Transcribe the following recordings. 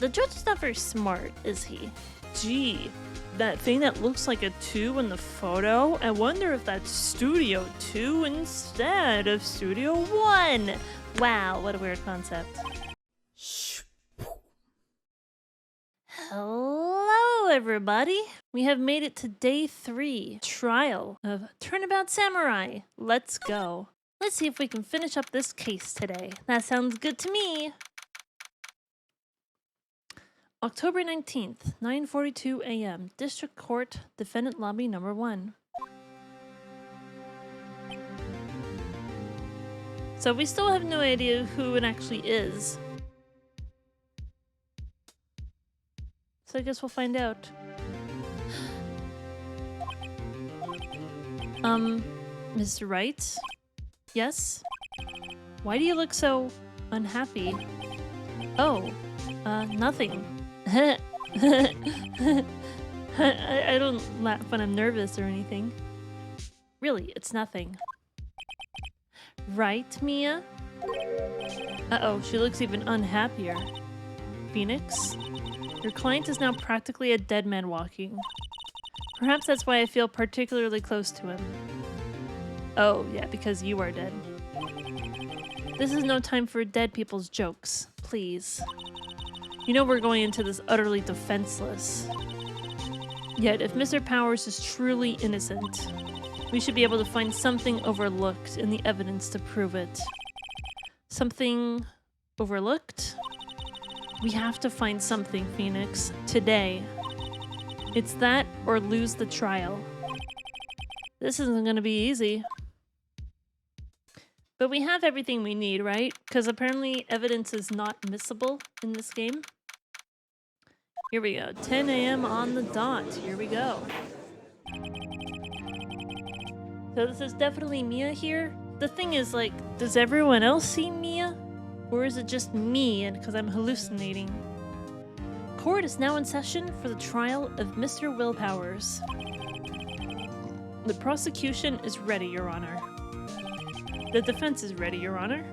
The judge is not very smart, is he? Gee, that thing that looks like a 2 in the photo? I wonder if that's Studio 2 instead of Studio 1. Wow, what a weird concept. Hello, everybody. We have made it to day 3, trial of Turnabout Samurai. Let's go. Let's see if we can finish up this case today. That sounds good to me. October 19th, 9:42 a.m. District Court, Defendant Lobby Number 1. So we still have no idea who it actually is. So I guess we'll find out. Mr. Wright? Yes? Why do you look so unhappy? Oh, nothing. I don't laugh when I'm nervous or anything. Really, it's nothing. Right, Mia? Uh-oh, she looks even unhappier. Phoenix? Your client is now practically a dead man walking. Perhaps that's why I feel particularly close to him. Oh, yeah, because you are dead. This is no time for dead people's jokes, please. You know we're going into this utterly defenseless. Yet, if Mr. Powers is truly innocent, we should be able to find something overlooked in the evidence to prove it. Something overlooked? We have to find something, Phoenix, today. It's that or lose the trial. This isn't gonna be easy. But we have everything we need, right? Because apparently evidence is not missable in this game. Here we go. 10 a.m. on the dot. Here we go. So this is definitely Mia here. The thing is, like, does everyone else see Mia? Or is it just me and because I'm hallucinating? Court is now in session for the trial of Mr. Will Powers. The prosecution is ready, Your Honor. The defense is ready, Your Honor.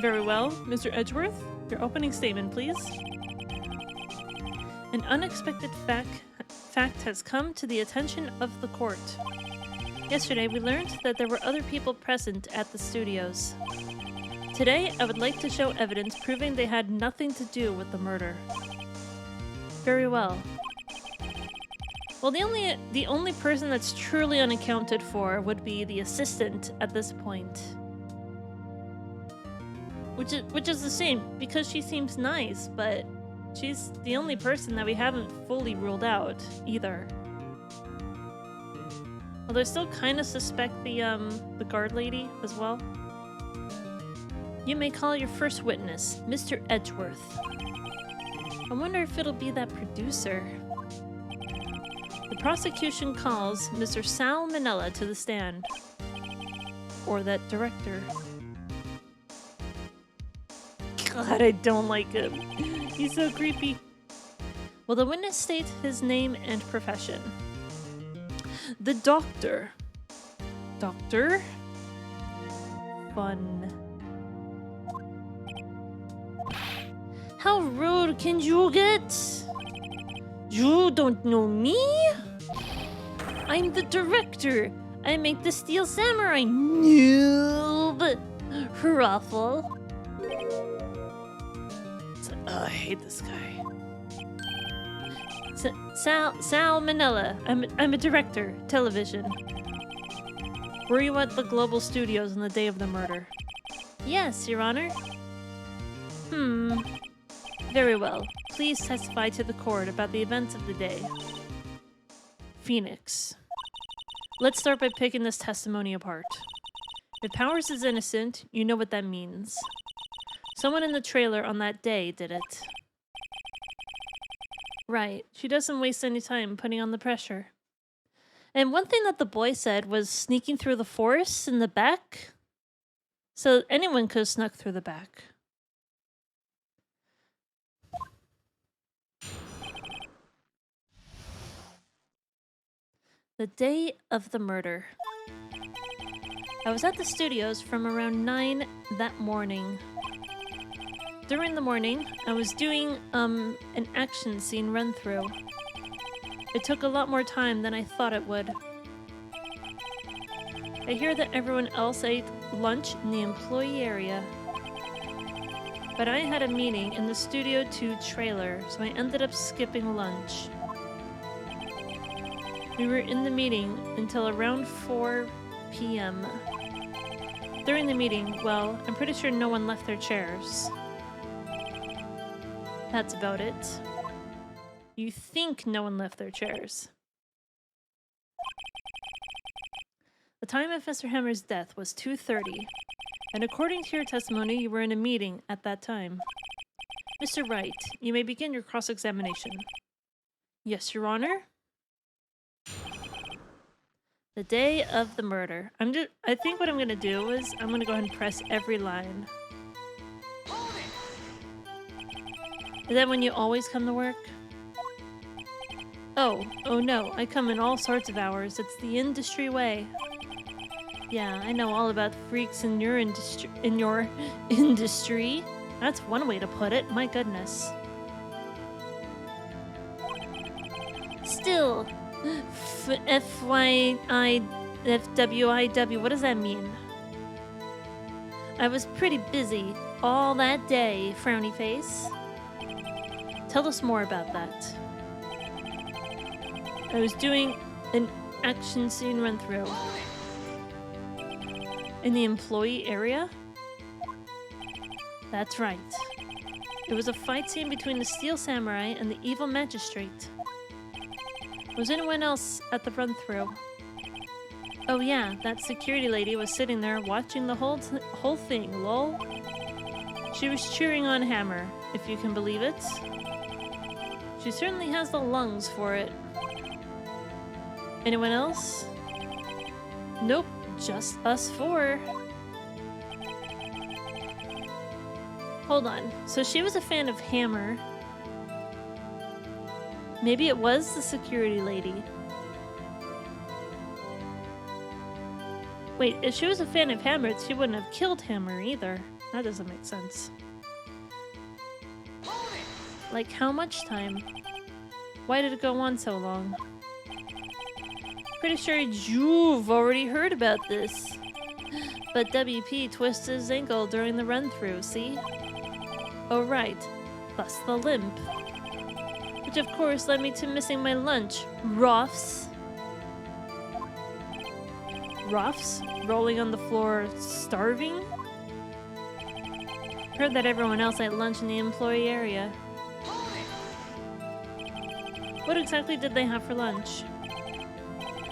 Very well. Mr. Edgeworth, your opening statement, please. An unexpected fact has come to the attention of the court. Yesterday, we learned that there were other people present at the studios. Today, I would like to show evidence proving they had nothing to do with the murder. Very well. Well, the only person that's truly unaccounted for would be the assistant at this point. Which is a shame, because she seems nice, but she's the only person that we haven't fully ruled out, either. Although I still kind of suspect the guard lady as well. You may call your first witness, Mr. Edgeworth. I wonder if it'll be that producer. The prosecution calls Mr. Sal Manella to the stand. Or that director. God, I don't like him. He's so creepy. Will the witness state his name and profession? The doctor. Doctor? Fun. How rude can you get? You don't know me? I'm the director. I make the Steel Samurai. Noob. Ruffle. I hate this guy. Sal Manella. I'm a director. Television. Were you at the Global Studios on the day of the murder? Yes, Your Honor. Very well. Please testify to the court about the events of the day. Phoenix. Let's start by picking this testimony apart. If Powers is innocent, you know what that means. Someone in the trailer on that day did it. Right. She doesn't waste any time putting on the pressure. And one thing that the boy said was sneaking through the forest in the back. So anyone could have snuck through the back. The day of the murder. I was at the studios from around 9 that morning. During the morning, I was doing, an action scene run-through. It took a lot more time than I thought it would. I hear that everyone else ate lunch in the employee area. But I had a meeting in the Studio 2 trailer, so I ended up skipping lunch. We were in the meeting until around 4 p.m. During the meeting, well, I'm pretty sure no one left their chairs. That's about it. You think no one left their chairs. The time of Mr. Hammer's death was 2:30, and according to your testimony, you were in a meeting at that time. Mr. Wright, you may begin your cross-examination. Yes, Your Honor. The day of the murder. I think what I'm gonna do is I'm gonna go ahead and press every line. Is that when you always come to work? Oh no, I come in all sorts of hours. It's the industry way. Yeah, I know all about freaks in your industry. That's one way to put it, my goodness. Still, FYIFWIW, what does that mean? I was pretty busy all that day, frowny face. Tell us more about that. I was doing an action scene run-through. In the employee area? That's right. It was a fight scene between the Steel Samurai and the evil magistrate. Was anyone else at the run-through? Oh yeah, that security lady was sitting there watching the whole thing, lol. She was cheering on Hammer, if you can believe it. She certainly has the lungs for it. Anyone else? Nope, just us four. Hold on, so she was a fan of Hammer. Maybe it was the security lady. Wait, if she was a fan of Hammer, she wouldn't have killed Hammer either. That doesn't make sense. Like, how much time? Why did it go on so long? Pretty sure you've already heard about this. But WP twisted his ankle during the run-through, see? Oh right, thus the limp. Which of course led me to missing my lunch, Roths. Roths? Rolling on the floor, starving? Heard that everyone else ate lunch in the employee area. What exactly did they have for lunch?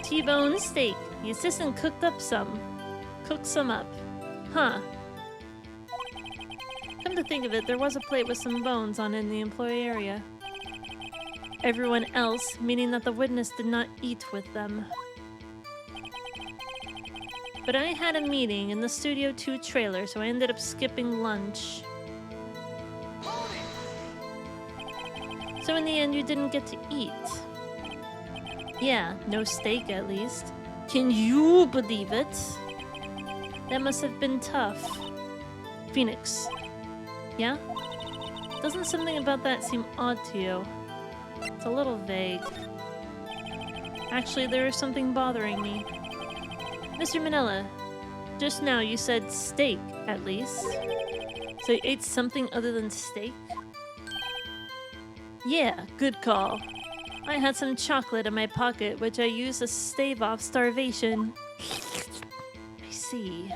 T-bone steak. The assistant cooked some up. Huh. Come to think of it, there was a plate with some bones on it in the employee area. Everyone else, meaning that the witness did not eat with them. But I had a meeting in the Studio 2 trailer, so I ended up skipping lunch. So in the end, you didn't get to eat. Yeah, no steak at least. Can you believe it? That must have been tough. Phoenix. Yeah? Doesn't something about that seem odd to you? It's a little vague. Actually, there is something bothering me. Mr. Manila, just now you said steak, at least. So you ate something other than steak? Yeah, good call. I had some chocolate in my pocket, which I used to stave off starvation. I see.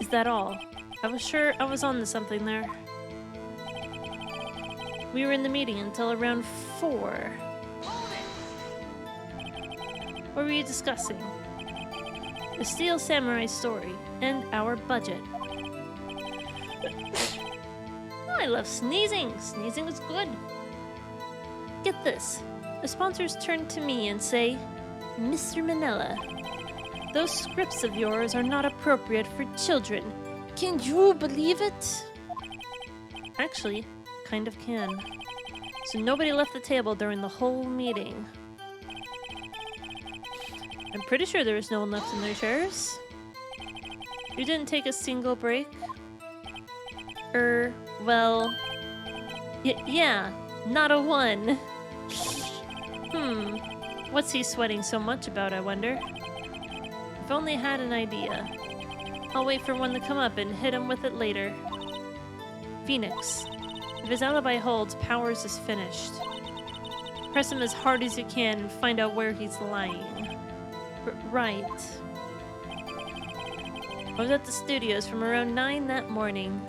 Is that all? I was sure I was on to something there. We were in the meeting until around 4. What were you discussing? The Steel Samurai story and our budget. Oh, I love sneezing. Sneezing is good. Get this. The sponsors turn to me and say, Mr. Manila, those scripts of yours are not appropriate for children. Can you believe it? Actually, kind of can. So nobody left the table during the whole meeting. I'm pretty sure there was no one left in their chairs. You didn't take a single break? Well... yeah, not a 1. What's he sweating so much about, I wonder? If only I had an idea. I'll wait for one to come up and hit him with it later. Phoenix. If his alibi holds, Powers is finished. Press him as hard as you can and find out where he's lying. Right. I was at the studios from around 9 that morning.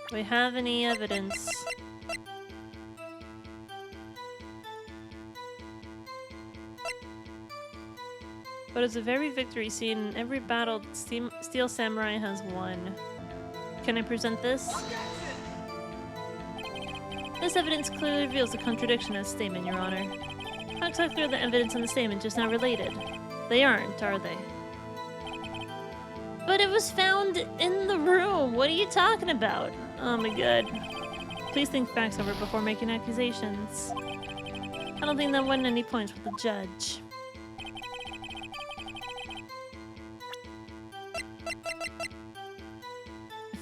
Do we have any evidence? But it's a very victory scene, and every battle Steel Samurai has won. Can I present this? This evidence clearly reveals a contradiction in the statement, Your Honor. How exactly are the evidence and the statement just now related? They aren't, are they? But it was found in the room! What are you talking about? Oh my god. Please think facts over before making accusations. I don't think that won any points with the judge.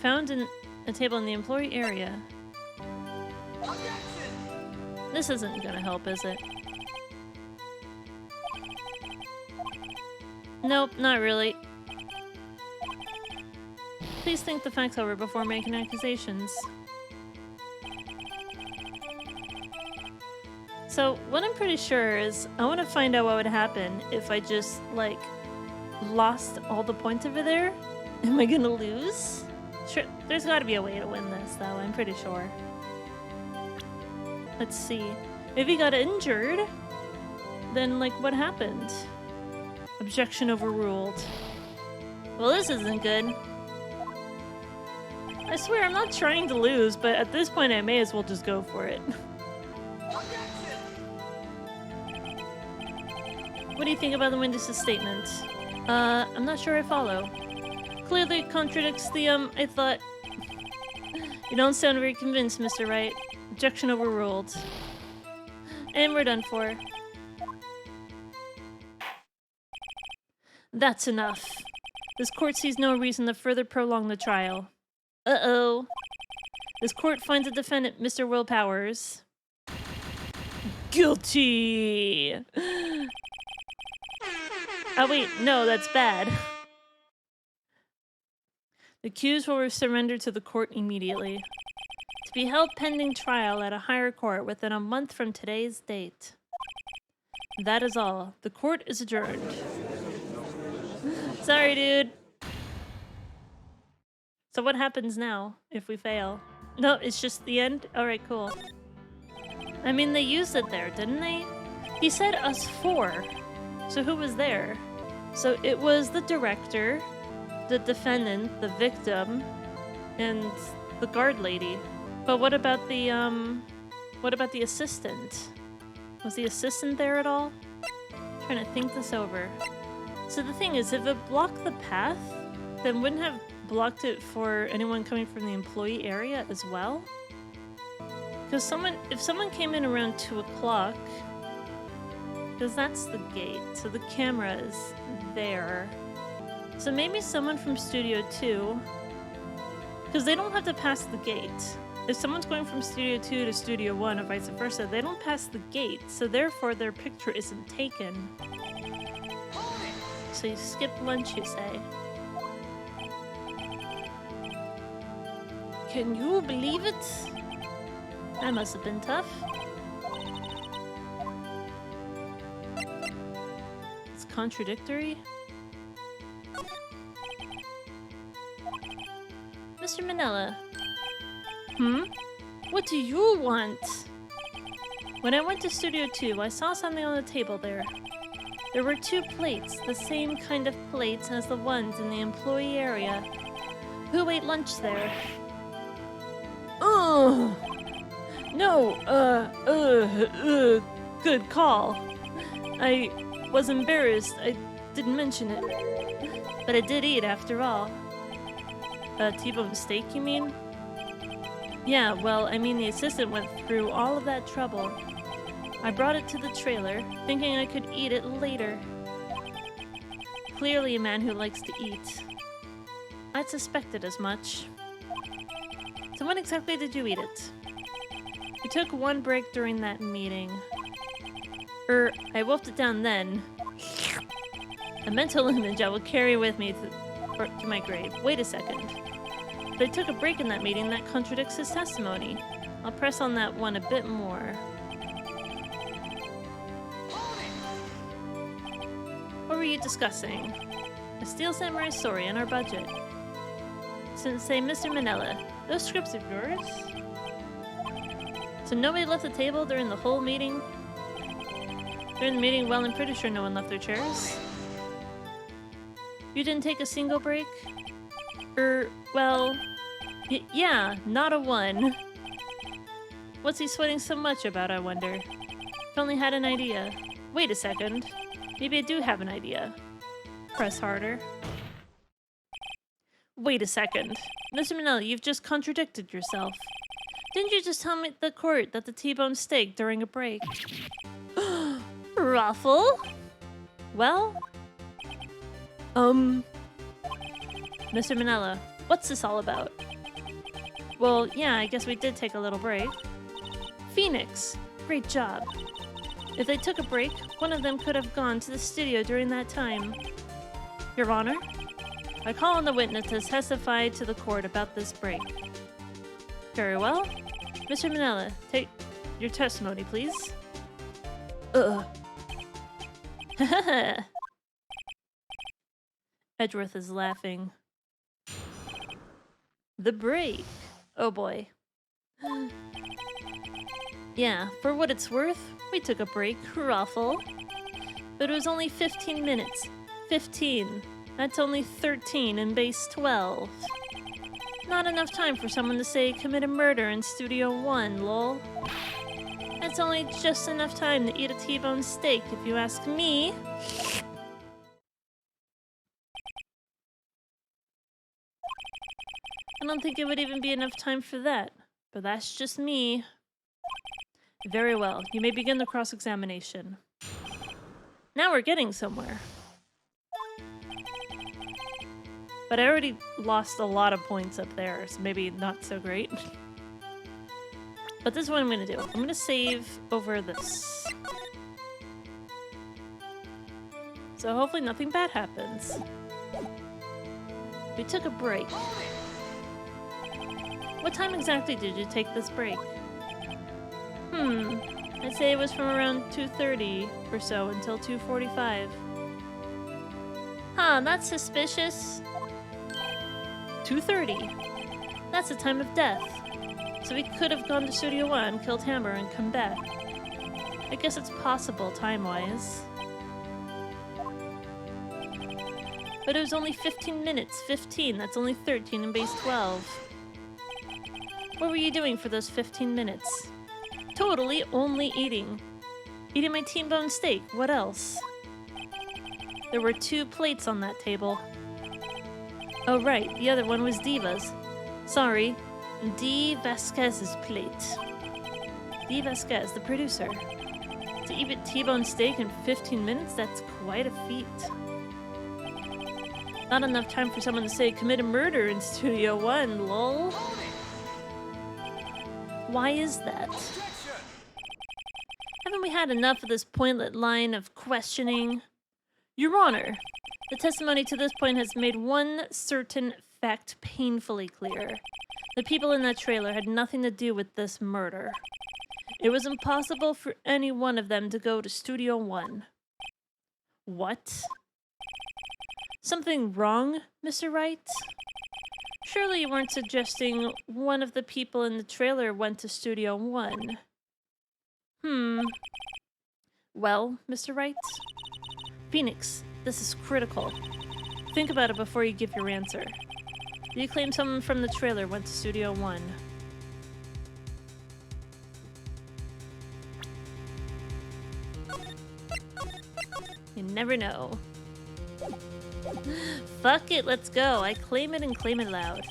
Found in a table in the employee area. This isn't gonna help, is it? Nope, not really. Please think the facts over before making accusations. So, what I'm pretty sure is, I want to find out what would happen if I just, like, lost all the points over there. Am I gonna lose? Sure, there's gotta be a way to win this, though, I'm pretty sure. Let's see. If he got injured, then, like, what happened? Objection overruled. Well, this isn't good. I swear, I'm not trying to lose, but at this point I may as well just go for it. What do you think about the witness's statement? I'm not sure I follow. Clearly contradicts the, I thought... You don't sound very convinced, Mr. Wright. Objection overruled. And we're done for. That's enough. This court sees no reason to further prolong the trial. Uh-oh. This court finds the defendant, Mr. Will Powers, guilty! Oh wait, no, that's bad. The accused will surrender to the court immediately. To be held pending trial at a higher court within a month from today's date. That is all. The court is adjourned. Sorry, dude. So what happens now if we fail? No, it's just the end? Alright, cool. I mean, they used it there, didn't they? He said us 4. So who was there? So it was the director, the defendant, the victim, and the guard lady. But what about the assistant? Was the assistant there at all? I'm trying to think this over. So the thing is, if it blocked the path, then wouldn't have blocked it for anyone coming from the employee area as well? Because if someone came in around 2 o'clock, because that's the gate, so the camera is there. So maybe someone from Studio 2, because they don't have to pass the gate. If someone's going from Studio 2 to Studio 1 or vice versa, they don't pass the gate, so therefore their picture isn't taken. So you skip lunch, you say? Can you believe it? That must have been tough. It's contradictory. Mr. Manella. What do you want? When I went to Studio 2, I saw something on the table there. There were 2 plates, the same kind of plates as the ones in the employee area. Who ate lunch there? No, good call. I was embarrassed. I didn't mention it. But I did eat after all. T-bone steak, you mean? Yeah, well, I mean the assistant went through all of that trouble. I brought it to the trailer, thinking I could eat it later. Clearly a man who likes to eat. I'd suspected as much. So when exactly did you eat it? We took one break during that meeting. I wolfed it down then. A mental image I will carry with me to my grave. Wait a second. If I took a break in that meeting, that contradicts his testimony. I'll press on that one a bit more. What were you discussing? A Steel Samurai story and our budget. Sensei Mr. Manella, those scripts of yours? So nobody left the table during the whole meeting? During the meeting, well, I'm pretty sure no one left their chairs. You didn't take a single break? Well... yeah, not a one. What's he sweating so much about, I wonder? If only had an idea. Wait a second. Maybe I do have an idea. Press harder. Wait a second. Mr. Manella, you've just contradicted yourself. Didn't you just tell me the court that the T-bone steak during a break? Ruffle? Well? Mr. Manella, what's this all about? Well, yeah, I guess we did take a little break. Phoenix, great job. If they took a break, one of them could have gone to the studio during that time. Your Honor, I call on the witness to testify to the court about this break. Very well. Mr. Manella, take your testimony, please. Edgeworth is laughing. The break. Oh boy. Yeah, for what it's worth, we took a break, Ruffle. But it was only 15 minutes. 15. That's only 13 in base 12. Not enough time for someone to say commit a murder in Studio 1, lol. That's only just enough time to eat a T-bone steak, if you ask me. I don't think it would even be enough time for that, but that's just me. Very well, you may begin the cross-examination. Now we're getting somewhere. But I already lost a lot of points up there, so maybe not so great. But this is what I'm gonna do. I'm gonna save over this. So hopefully nothing bad happens. We took a break. What time exactly did you take this break? I'd say it was from around 2:30 or so until 2:45. Huh, that's suspicious. 2:30. That's the time of death. So we could have gone to Studio 1, killed Hammer, and come back. I guess it's possible time-wise. But it was only 15 minutes. 15, that's only 13 in base 12. What were you doing for those 15 minutes? Totally only eating. Eating my T-bone steak, what else? There were 2 plates on that table. Oh right, the other one was Diva's. Sorry, D. Vasquez's plate. D. Vasquez, the producer. To eat a T-bone steak in 15 minutes, that's quite a feat. Not enough time for someone to say commit a murder in Studio 1, lol. Why is that? Haven't we had enough of this pointless line of questioning? Your Honor, the testimony to this point has made one certain fact painfully clear. The people in that trailer had nothing to do with this murder. It was impossible for any one of them to go to Studio 1. What? Something wrong, Mr. Wright? Surely you weren't suggesting one of the people in the trailer went to Studio 1. Well, Mr. Wright? Phoenix, this is critical. Think about it before you give your answer. Do you claim someone from the trailer went to Studio 1? You never know. Fuck it, let's go. I claim it and claim it loud.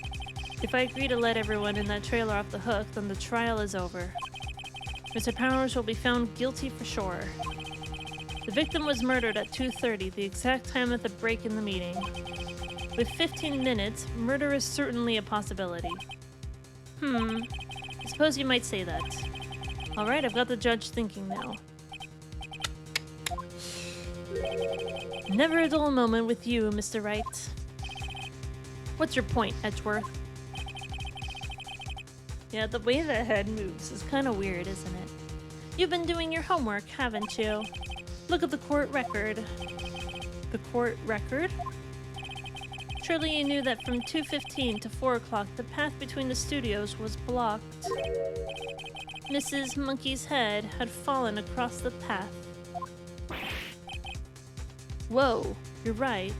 If I agree to let everyone in that trailer off the hook, then the trial is over. Mr. Powers will be found guilty for sure. The victim was murdered at 2:30, the exact time of the break in the meeting. With 15 minutes, murder is certainly a possibility. I suppose you might say that. Alright, I've got the judge thinking now. Never a dull moment with you, Mr. Wright. What's your point, Edgeworth? Yeah, the way the head moves is kind of weird, isn't it? You've been doing your homework, haven't you? Look at the court record. The court record? Surely you knew that from 2:15 to 4 o'clock, the path between the studios was blocked. Mrs. Monkey's head had fallen across the path. Whoa, you're right.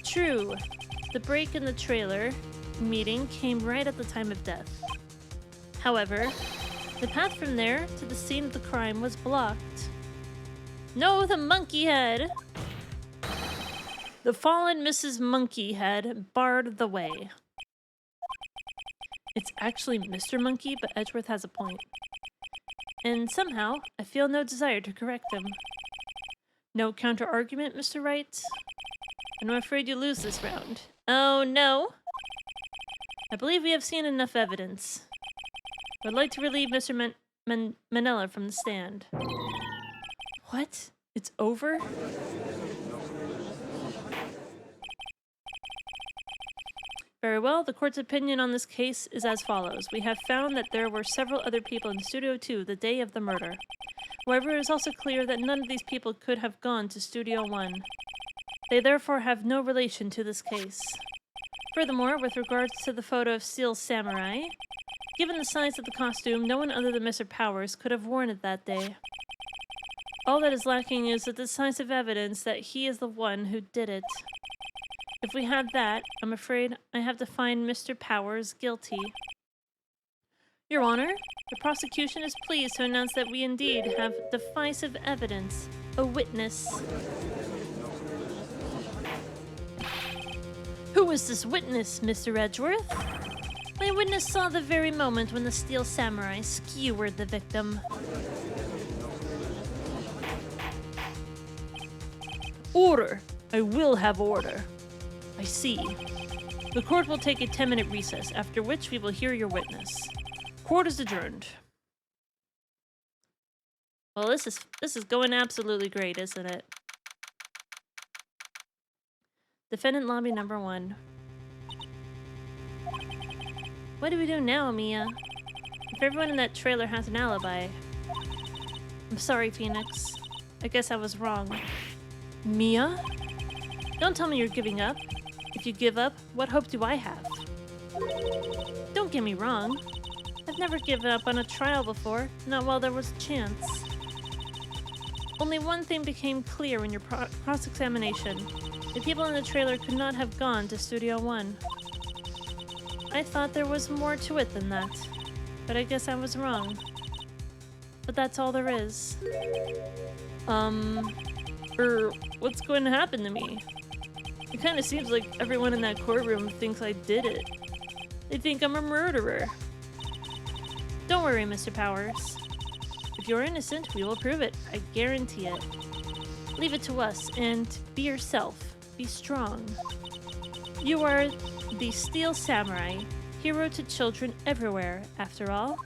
True. The break in the trailer meeting came right at the time of death. However, the path from there to the scene of the crime was blocked. No, the monkey head! The fallen Mrs. Monkey head barred the way. It's actually Mr. Monkey, but Edgeworth has a point. And somehow, I feel no desire to correct him. No counter-argument, Mr. Wright? And I'm afraid you lose this round. Oh, no? I believe we have seen enough evidence. I'd like to relieve Mr. Manella from the stand. What? It's over? Very well, the court's opinion on this case is as follows. We have found that there were several other people in Studio 2 the day of the murder. However, it is also clear that none of these people could have gone to Studio 1. They therefore have no relation to this case. Furthermore, with regards to the photo of Steel Samurai, given the size of the costume, no one other than Mr. Powers could have worn it that day. All that is lacking is the decisive evidence that he is the one who did it. If we had that, I'm afraid I have to find Mr. Powers guilty. Your Honor, the prosecution is pleased to announce that we indeed have decisive evidence, a witness. Who is this witness, Mr. Edgeworth? My witness saw the very moment when the Steel Samurai skewered the victim. Order! I will have order. I see. The court will take a 10-minute recess, after which we will hear your witness. Court is adjourned. Well, this is going absolutely great, isn't it? Defendant lobby number 1. What do we do now, Mia? If everyone in that trailer has an alibi... I'm sorry, Phoenix. I guess I was wrong. Mia? Don't tell me you're giving up. If you give up, what hope do I have? Don't get me wrong. I've never given up on a trial before, not while there was a chance. Only one thing became clear in your cross-examination. The people in the trailer could not have gone to Studio 1. I thought there was more to it than that, but I guess I was wrong. But that's all there is. What's going to happen to me? It kind of seems like everyone in that courtroom thinks I did it. They think I'm a murderer. Don't worry, Mr. Powers. If you're innocent, we will prove it. I guarantee it. Leave it to us, and be yourself. Be strong. You are the Steel Samurai, hero to children everywhere, after all.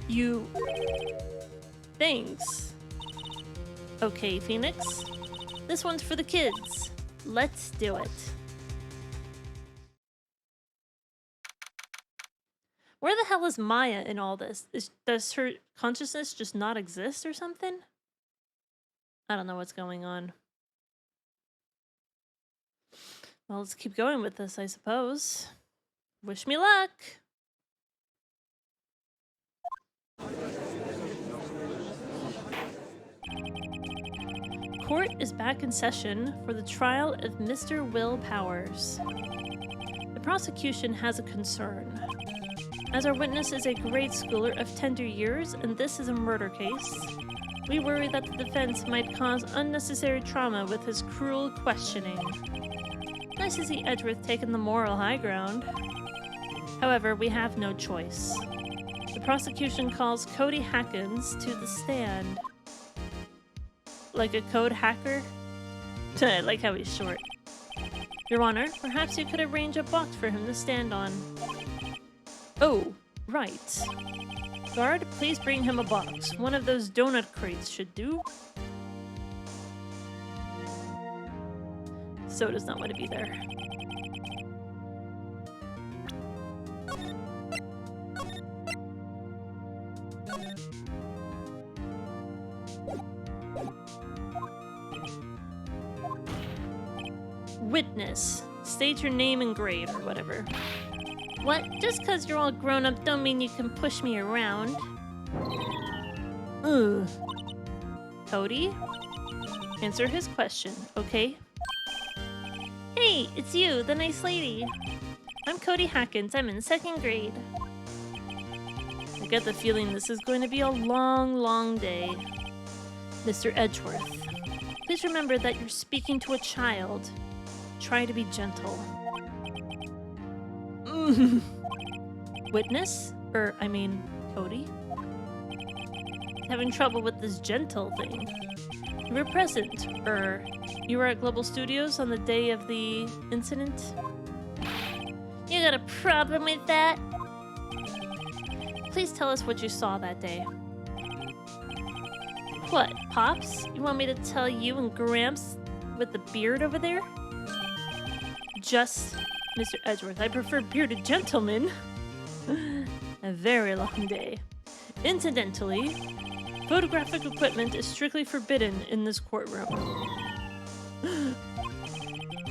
You... Thanks. Okay, Phoenix. This one's for the kids. Let's do it. Where the hell is Maya in all this? Does her consciousness just not exist or something? I don't know what's going on. Well, let's keep going with this, I suppose. Wish me luck! Court is back in session for the trial of Mr. Will Powers. The prosecution has a concern. As our witness is a grade schooler of tender years and this is a murder case, we worry that the defense might cause unnecessary trauma with his cruel questioning. Nice to see Edgeworth taking the moral high ground. However, we have no choice. The prosecution calls Cody Hackins to the stand. like a code hacker? I like how he's short. Your Honor, perhaps you could arrange a box for him to stand on. Oh, right. Guard, please bring him a box. One of those donut crates should do. So does not want to be there. Witness. State your name and grade or whatever. What? Just because you're all grown up don't mean you can push me around. Ugh. Cody? Answer his question, okay? Hey, it's you, the nice lady. I'm Cody Hackins. I'm in 2nd grade. I get the feeling this is going to be a long, long day. Mr. Edgeworth, please remember that you're speaking to a child. Try to be gentle. Witness? Cody? Having trouble with this gentle thing. You were present, you were at Global Studios on the day of the incident? You got a problem with that? Please tell us what you saw that day. What, Pops? You want me to tell you and Gramps with the beard over there? Just Mr. Edgeworth. I prefer bearded gentlemen. A very long day. Incidentally, photographic equipment is strictly forbidden in this courtroom.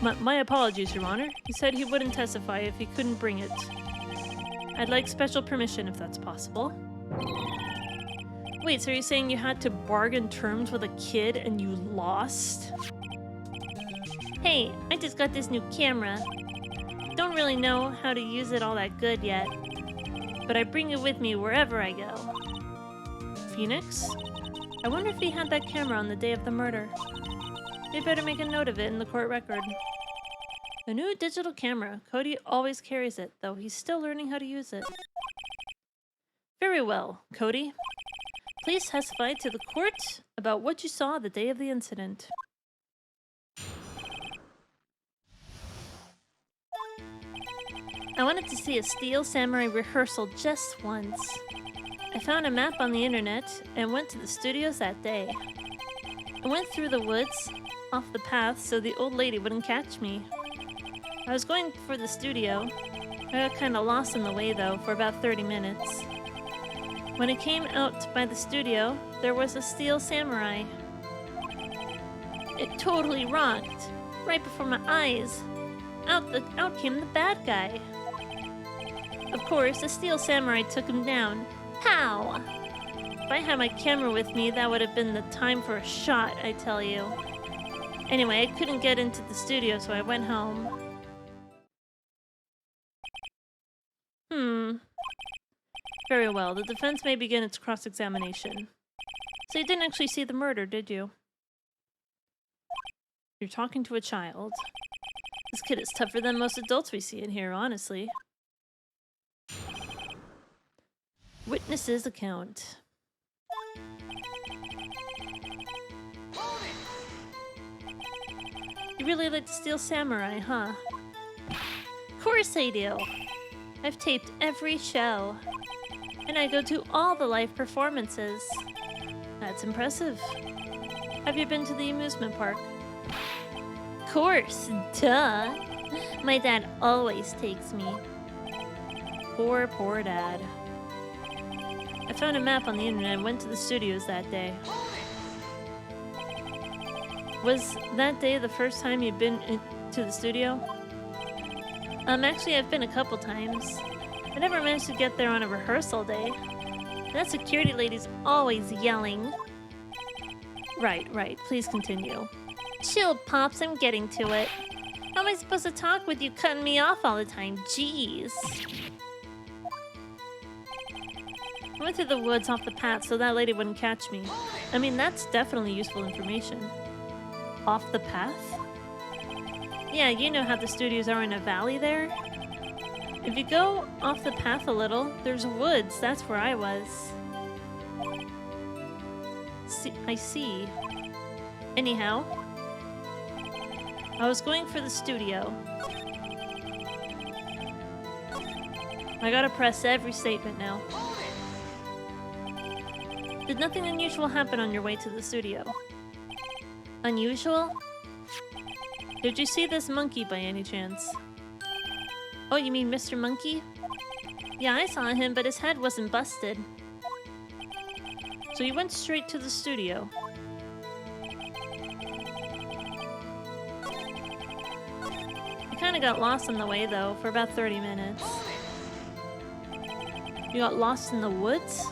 My apologies, Your Honor. He said he wouldn't testify if he couldn't bring it. I'd like special permission if that's possible. Wait, so you're saying you had to bargain terms with a kid and you lost? Hey, I just got this new camera. Don't really know how to use it all that good yet, but I bring it with me wherever I go. Phoenix? I wonder if he had that camera on the day of the murder. They better make a note of it in the court record. A new digital camera. Cody always carries it, though he's still learning how to use it. Very well, Cody. Please testify to the court about what you saw the day of the incident. I wanted to see a Steel Samurai rehearsal just once. I found a map on the internet and went to the studios that day. I went through the woods, off the path, so the old lady wouldn't catch me. I was going for the studio. I got kinda lost in the way though for about 30 minutes. When I came out by the studio, there was a Steel Samurai. It totally rocked. Right before my eyes. Out came the bad guy. Of course, the Steel Samurai took him down. Pow! If I had my camera with me, that would have been the time for a shot, I tell you. Anyway, I couldn't get into the studio, so I went home. Very well, the defense may begin its cross-examination. So you didn't actually see the murder, did you? You're talking to a child. This kid is tougher than most adults we see in here, honestly. Witness's account. You really like the Steel Samurai, huh? Of course I do. I've taped every show. And I go to all the live performances. That's impressive. Have you been to the amusement park? Of course, duh. My dad always takes me. Poor, poor dad. I found a map on the internet and went to the studios that day. Was that day the first time you'd been to the studio? Actually, I've been a couple times. I never managed to get there on a rehearsal day. That security lady's always yelling. Right. Please continue. Chill, Pops. I'm getting to it. How am I supposed to talk with you cutting me off all the time? Jeez. I went through the woods off the path so that lady wouldn't catch me. I mean, that's definitely useful information. Off the path? Yeah, you know how the studios are in a valley there? If you go off the path a little, there's woods. That's where I was. I see. Anyhow, I was going for the studio. I gotta press every statement now. Did nothing unusual happen on your way to the studio? Unusual? Did you see this monkey by any chance? Oh, you mean Mr. Monkey? Yeah, I saw him, but his head wasn't busted. So you went straight to the studio. I kinda got lost on the way, though, for about 30 minutes. You got lost in the woods?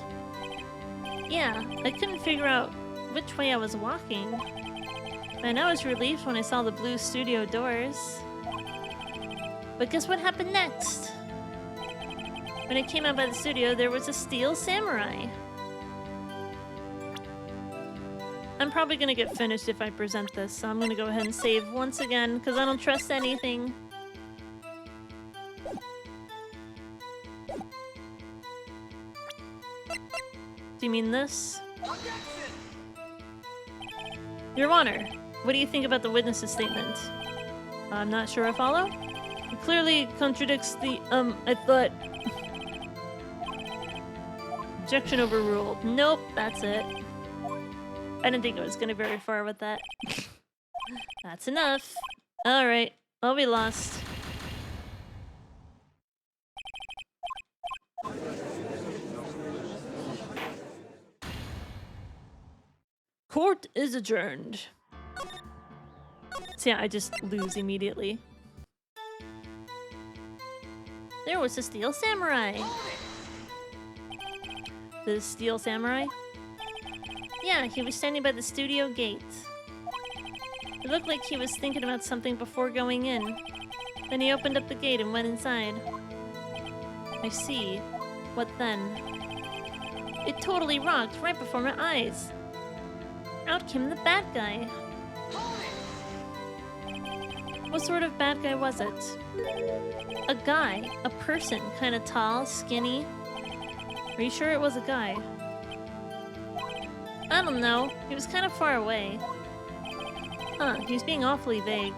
Yeah, I couldn't figure out which way I was walking. And I was relieved when I saw the blue studio doors. But guess what happened next? When I came out by the studio, there was a steel samurai. I'm probably gonna get finished if I present this, so I'm gonna go ahead and save once again, because I don't trust anything. Do you mean this? Your Honor, what do you think about the witness's statement? I'm not sure I follow. It clearly contradicts the, I thought... Objection overruled. Nope, that's it. I didn't think I was gonna very far with that. That's enough. Alright, I'll be lost. Court is adjourned. So yeah, I just lose immediately. There was a steel samurai. The steel samurai? Yeah, he was standing by the studio gate. It looked like he was thinking about something before going in. Then he opened up the gate and went inside. I see. What then? It totally rocked right before my eyes. Out came the bad guy. What sort of bad guy was it? A guy. A person. Kinda tall, skinny. Are you sure it was a guy? I don't know. He was kind of far away. Huh, he was being awfully vague.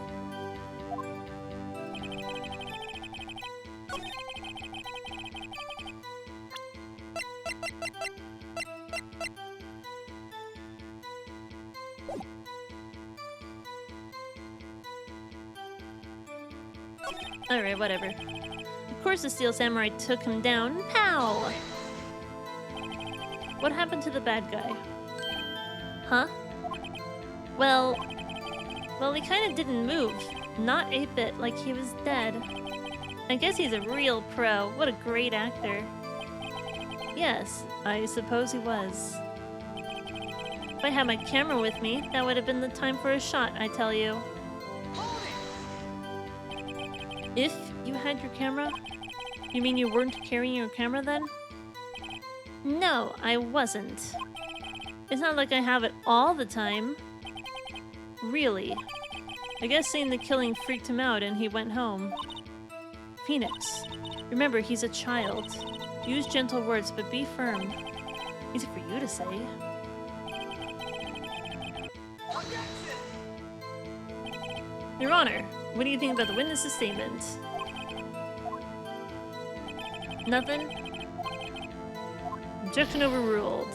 Alright, whatever. Of course the steel samurai took him down. Pow! What happened to the bad guy? Huh? Well, he kinda didn't move. Not a bit, like he was dead. I guess he's a real pro. What a great actor. Yes, I suppose he was. If I had my camera with me, that would have been the time for a shot, I tell you. If you had your camera? You mean you weren't carrying your camera then? No, I wasn't. It's not like I have it all the time. Really. I guess seeing the killing freaked him out and he went home. Phoenix, remember he's a child. Use gentle words, but be firm. Easy for you to say. Your Honor, what do you think about the witness's statement? Nothing? Objection overruled.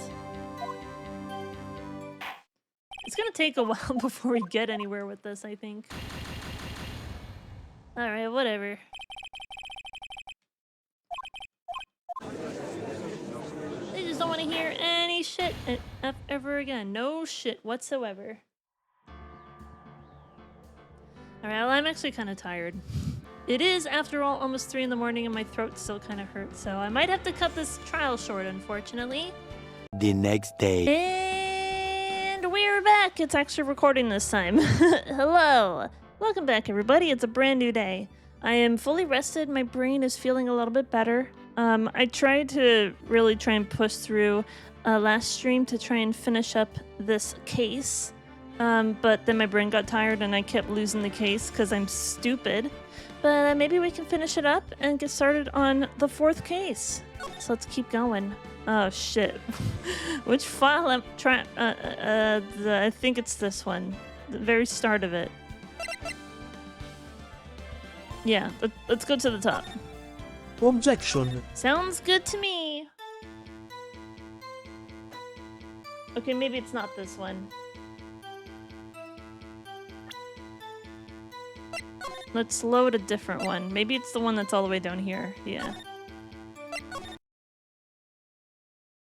It's gonna take a while before we get anywhere with this, I think. Alright, whatever. They just don't want to hear any shit ever again. No shit whatsoever. Alright, well, I'm actually kind of tired. It is, after all, almost 3 in the morning and my throat still kind of hurts, so I might have to cut this trial short, unfortunately. The next day. And we're back! It's actually recording this time. Hello! Welcome back, everybody. It's a brand new day. I am fully rested. My brain is feeling a little bit better. I tried to really try and push through last stream to try and finish up this case. But then my brain got tired and I kept losing the case because I'm stupid. But maybe we can finish it up and get started on the 4th case. So let's keep going. Oh shit. Which file I'm trying? I think it's this one. The very start of it. Yeah, let's go to the top. Objection. Sounds good to me. Okay, maybe it's not this one. Let's load a different one. Maybe it's the one that's all the way down here. Yeah.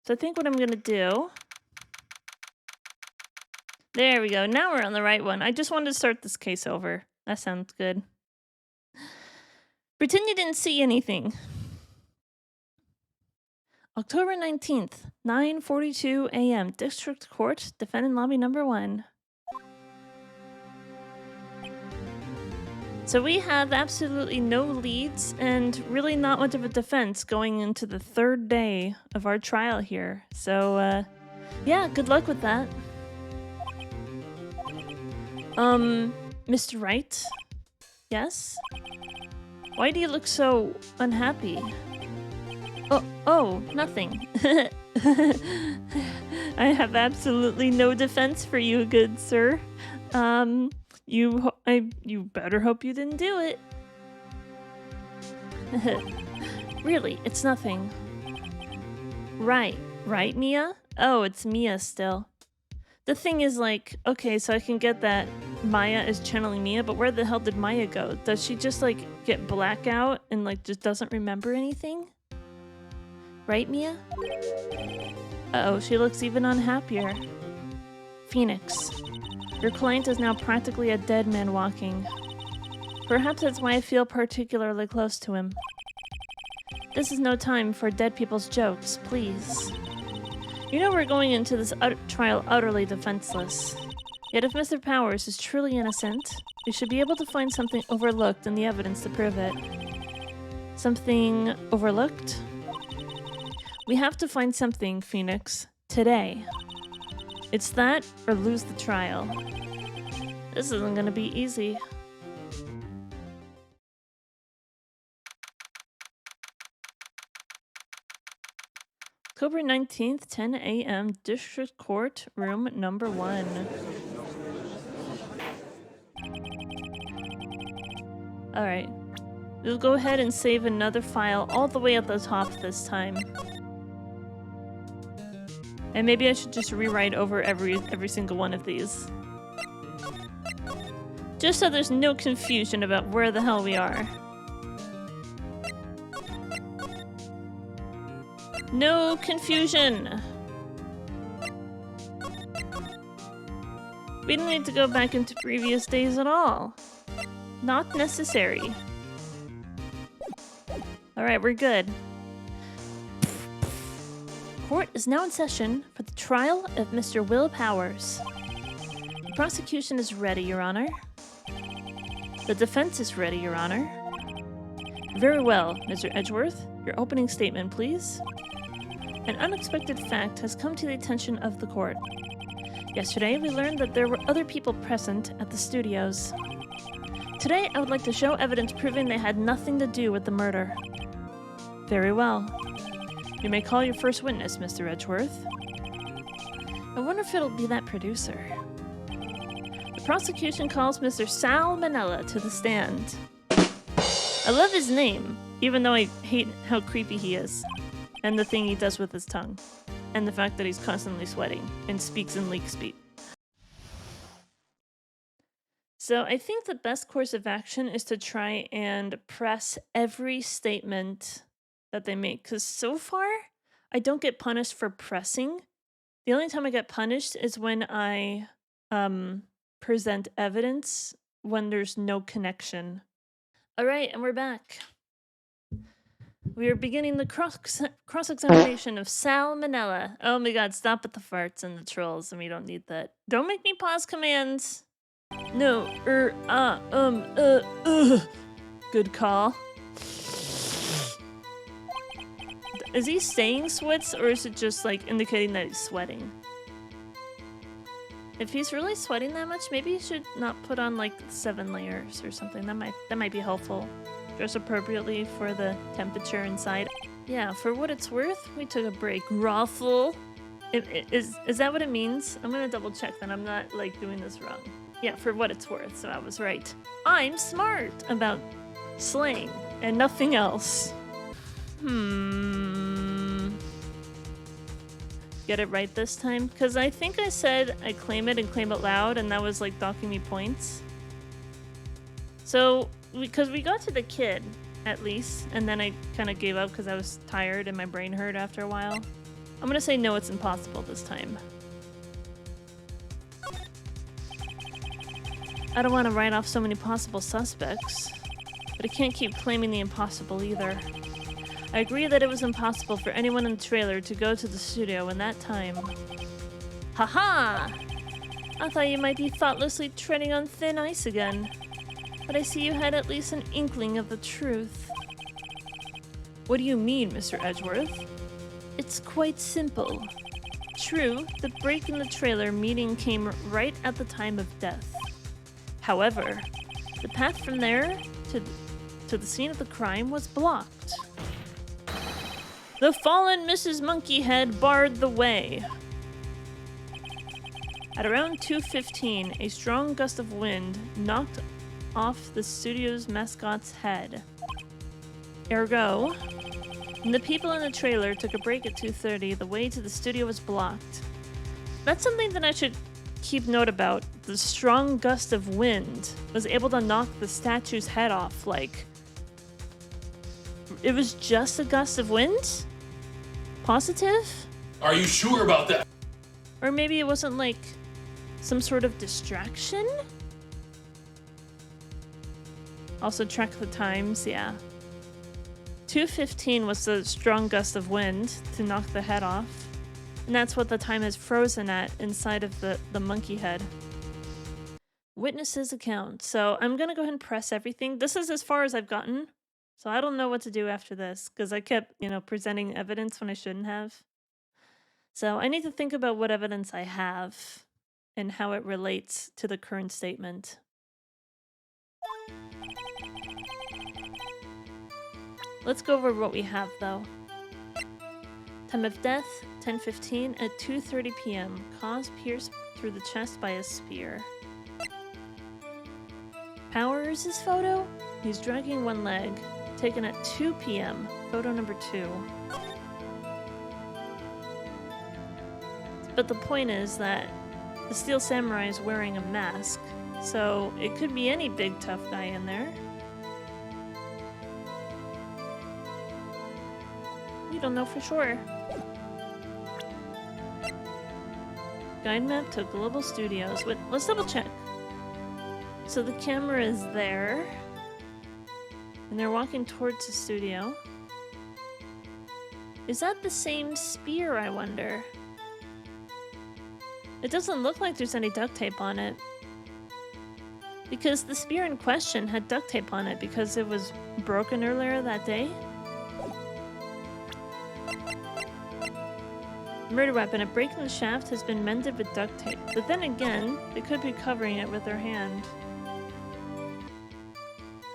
So I think what I'm gonna do... There we go. Now we're on the right one. I just wanted to start this case over. That sounds good. Pretend you didn't see anything. October 19th, 9:42 a.m. District Court, Defendant Lobby Number 1. So we have absolutely no leads and really not much of a defense going into the third day of our trial here. So, yeah, good luck with that. Mr. Wright? Yes? Why do you look so unhappy? Oh, nothing. I have absolutely no defense for you, good sir. You better hope you didn't do it. Really, it's nothing. Right, Mia? Oh, it's Mia still. The thing is, like, okay, so I can get that Maya is channeling Mia, but where the hell did Maya go? Does she just, like, get blackout and, like, just doesn't remember anything? Right, Mia? Uh-oh, she looks even unhappier. Phoenix. Your client is now practically a dead man walking. Perhaps that's why I feel particularly close to him. This is no time for dead people's jokes, please. You know we're going into this trial utterly defenseless. Yet if Mr. Powers is truly innocent, we should be able to find something overlooked in the evidence to prove it. Something overlooked? We have to find something, Phoenix, today. It's that or lose the trial. This isn't gonna be easy. October 19th, 10 a.m. District Court, room number 1. Alright. We'll go ahead and save another file all the way at the top this time. And maybe I should just rewrite over every single one of these. Just so there's no confusion about where the hell we are. No confusion! We don't need to go back into previous days at all. Not necessary. Alright, we're good. Court is now in session for the trial of Mr. Will Powers. The prosecution is ready, Your Honor. The defense is ready, Your Honor. Very well, Mr. Edgeworth. Your opening statement, please. An unexpected fact has come to the attention of the court. Yesterday, we learned that there were other people present at the studios. Today, I would like to show evidence proving they had nothing to do with the murder. Very well. You may call your first witness, Mr. Edgeworth. I wonder if it'll be that producer. The prosecution calls Mr. Sal Manella to the stand. I love his name, even though I hate how creepy he is. And the thing he does with his tongue. And the fact that he's constantly sweating and speaks in leak speak. So I think the best course of action is to try and press every statement that they make. Because so far, I don't get punished for pressing. The only time I get punished is when I present evidence when there's no connection. Alright, and we're back. We are beginning the cross-examination of Sal Manella. Oh my god, stop with the farts and the trolls, and we don't need that. Don't make me pause commands. No, Good call. Is he saying sweats, or is it just, like, indicating that he's sweating? If he's really sweating that much, maybe he should not put on, like, 7 layers or something. That might be helpful. Dress appropriately for the temperature inside. Yeah, for what it's worth, we took a break. Raffle. Is that what it means? I'm gonna double check that I'm not like doing this wrong. Yeah, for what it's worth, so I was right. I'm smart about slang and nothing else. Get it right this time? Because I think I said I claim it and claim it loud, and that was like docking me points. So, because we got to the kid, at least, and then I kind of gave up because I was tired and my brain hurt after a while. I'm gonna say no, it's impossible this time. I don't want to write off so many possible suspects, but I can't keep claiming the impossible either. I agree that it was impossible for anyone in the trailer to go to the studio in that time. Haha! I thought you might be thoughtlessly treading on thin ice again, but I see you had at least an inkling of the truth. What do you mean, Mr. Edgeworth? It's quite simple. True, the break in the trailer meeting came right at the time of death. However, the path from there to the scene of the crime was blocked. The fallen Mrs. Monkeyhead barred the way. At around 2:15, a strong gust of wind knocked off the studio's mascot's head. Ergo, when the people in the trailer took a break at 2:30, the way to the studio was blocked. That's something that I should keep note about. The strong gust of wind was able to knock the statue's head off, like... It was just a gust of wind? Positive? Are you sure about that? Or maybe it wasn't like some sort of distraction? Also track the times, yeah. 2:15 was the strong gust of wind to knock the head off. And that's what the time is frozen at inside of the monkey head. Witness's account. So I'm gonna go ahead and press everything. This is as far as I've gotten. So I don't know what to do after this, because I kept, presenting evidence when I shouldn't have. So I need to think about what evidence I have and how it relates to the current statement. Let's go over what we have, though. Time of death, 10:15 at 2:30 p.m. Cause pierced through the chest by a spear. Powers' photo? He's dragging one leg. Taken at 2 p.m. Photo number 2. But the point is that the Steel Samurai is wearing a mask, so it could be any big tough guy in there. We don't know for sure. Guide map to Global Studios. Wait, let's double check. So the camera is there. And they're walking towards the studio. Is that the same spear, I wonder? It doesn't look like there's any duct tape on it. Because the spear in question had duct tape on it because it was broken earlier that day. Murder weapon. A break in the shaft has been mended with duct tape. But then again, they could be covering it with their hand.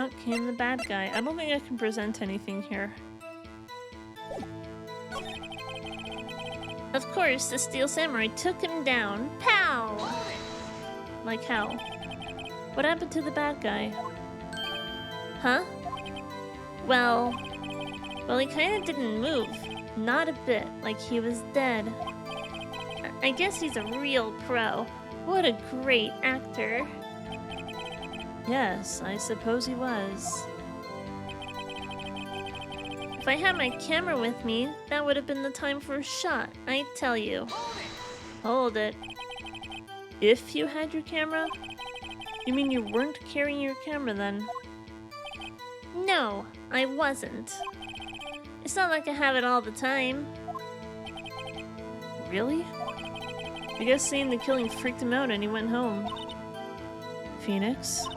Out came the bad guy. I don't think I can present anything here. Of course, the Steel Samurai took him down. Pow! Like how? What happened to the bad guy? Huh? Well, he kinda didn't move. Not a bit, like he was dead. I guess he's a real pro. What a great actor. Yes, I suppose he was. If I had my camera with me, that would have been the time for a shot, I tell you. Hold it. If you had your camera? You mean you weren't carrying your camera then? No, I wasn't. It's not like I have it all the time. Really? I guess seeing the killing freaked him out and he went home. Phoenix?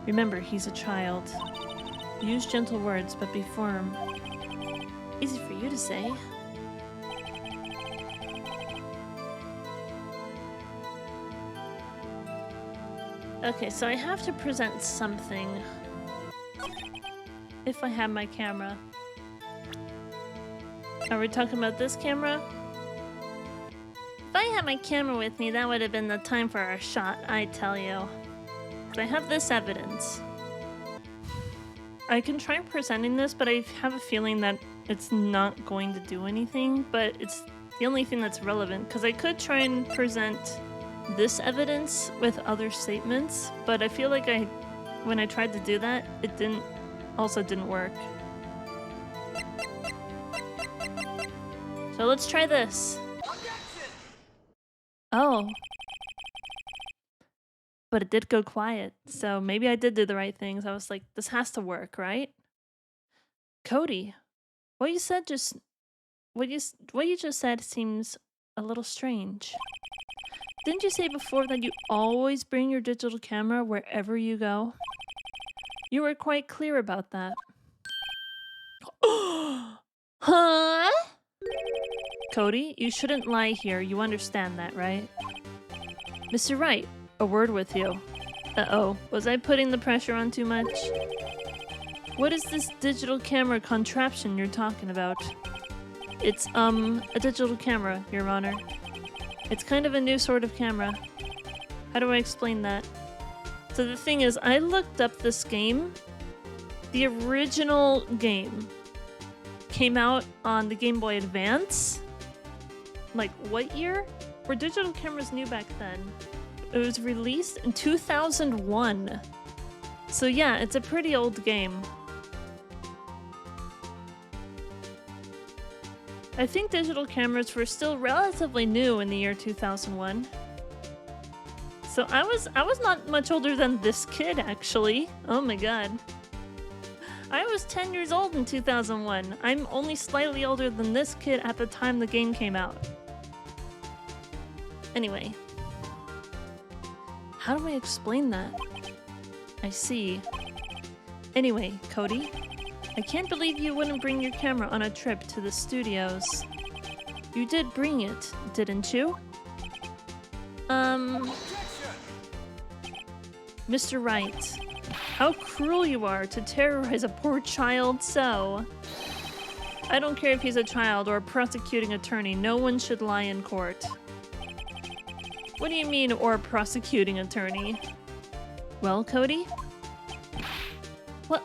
Remember, he's a child. Use gentle words, but be firm. Easy for you to say. Okay, so I have to present something. If I have my camera. Are we talking about this camera? If I had my camera with me, that would have been the time for our shot, I tell you. 'Cause I have this evidence. I can try presenting this, but I have a feeling that it's not going to do anything, but it's the only thing that's relevant, because I could try and present this evidence with other statements, but I feel like when I tried to do that, it didn't work. So let's try this. Oh. But it did go quiet, so maybe I did do the right things. I was like, this has to work, right? Cody, what you just said seems a little strange. Didn't you say before that you always bring your digital camera wherever you go? You were quite clear about that. Huh? Cody, you shouldn't lie here. You understand that, right? Mr. Wright, a word with you. Uh-oh, was I putting the pressure on too much? What is this digital camera contraption you're talking about? It's, a digital camera, Your Honor. It's kind of a new sort of camera. How do I explain that? So the thing is, I looked up this game. The original game came out on the Game Boy Advance. Like, what year? Were digital cameras new back then? It was released in 2001. So yeah, it's a pretty old game. I think digital cameras were still relatively new in the year 2001. So I was not much older than this kid, actually. Oh my god. I was 10 years old in 2001. I'm only slightly older than this kid at the time the game came out. Anyway. How do I explain that? I see. Anyway, Cody, I can't believe you wouldn't bring your camera on a trip to the studios. You did bring it, didn't you? Mr. Wright, how cruel you are to terrorize a poor child so. I don't care if he's a child or a prosecuting attorney, no one should lie in court. What do you mean, or a prosecuting attorney? Well, Cody? What?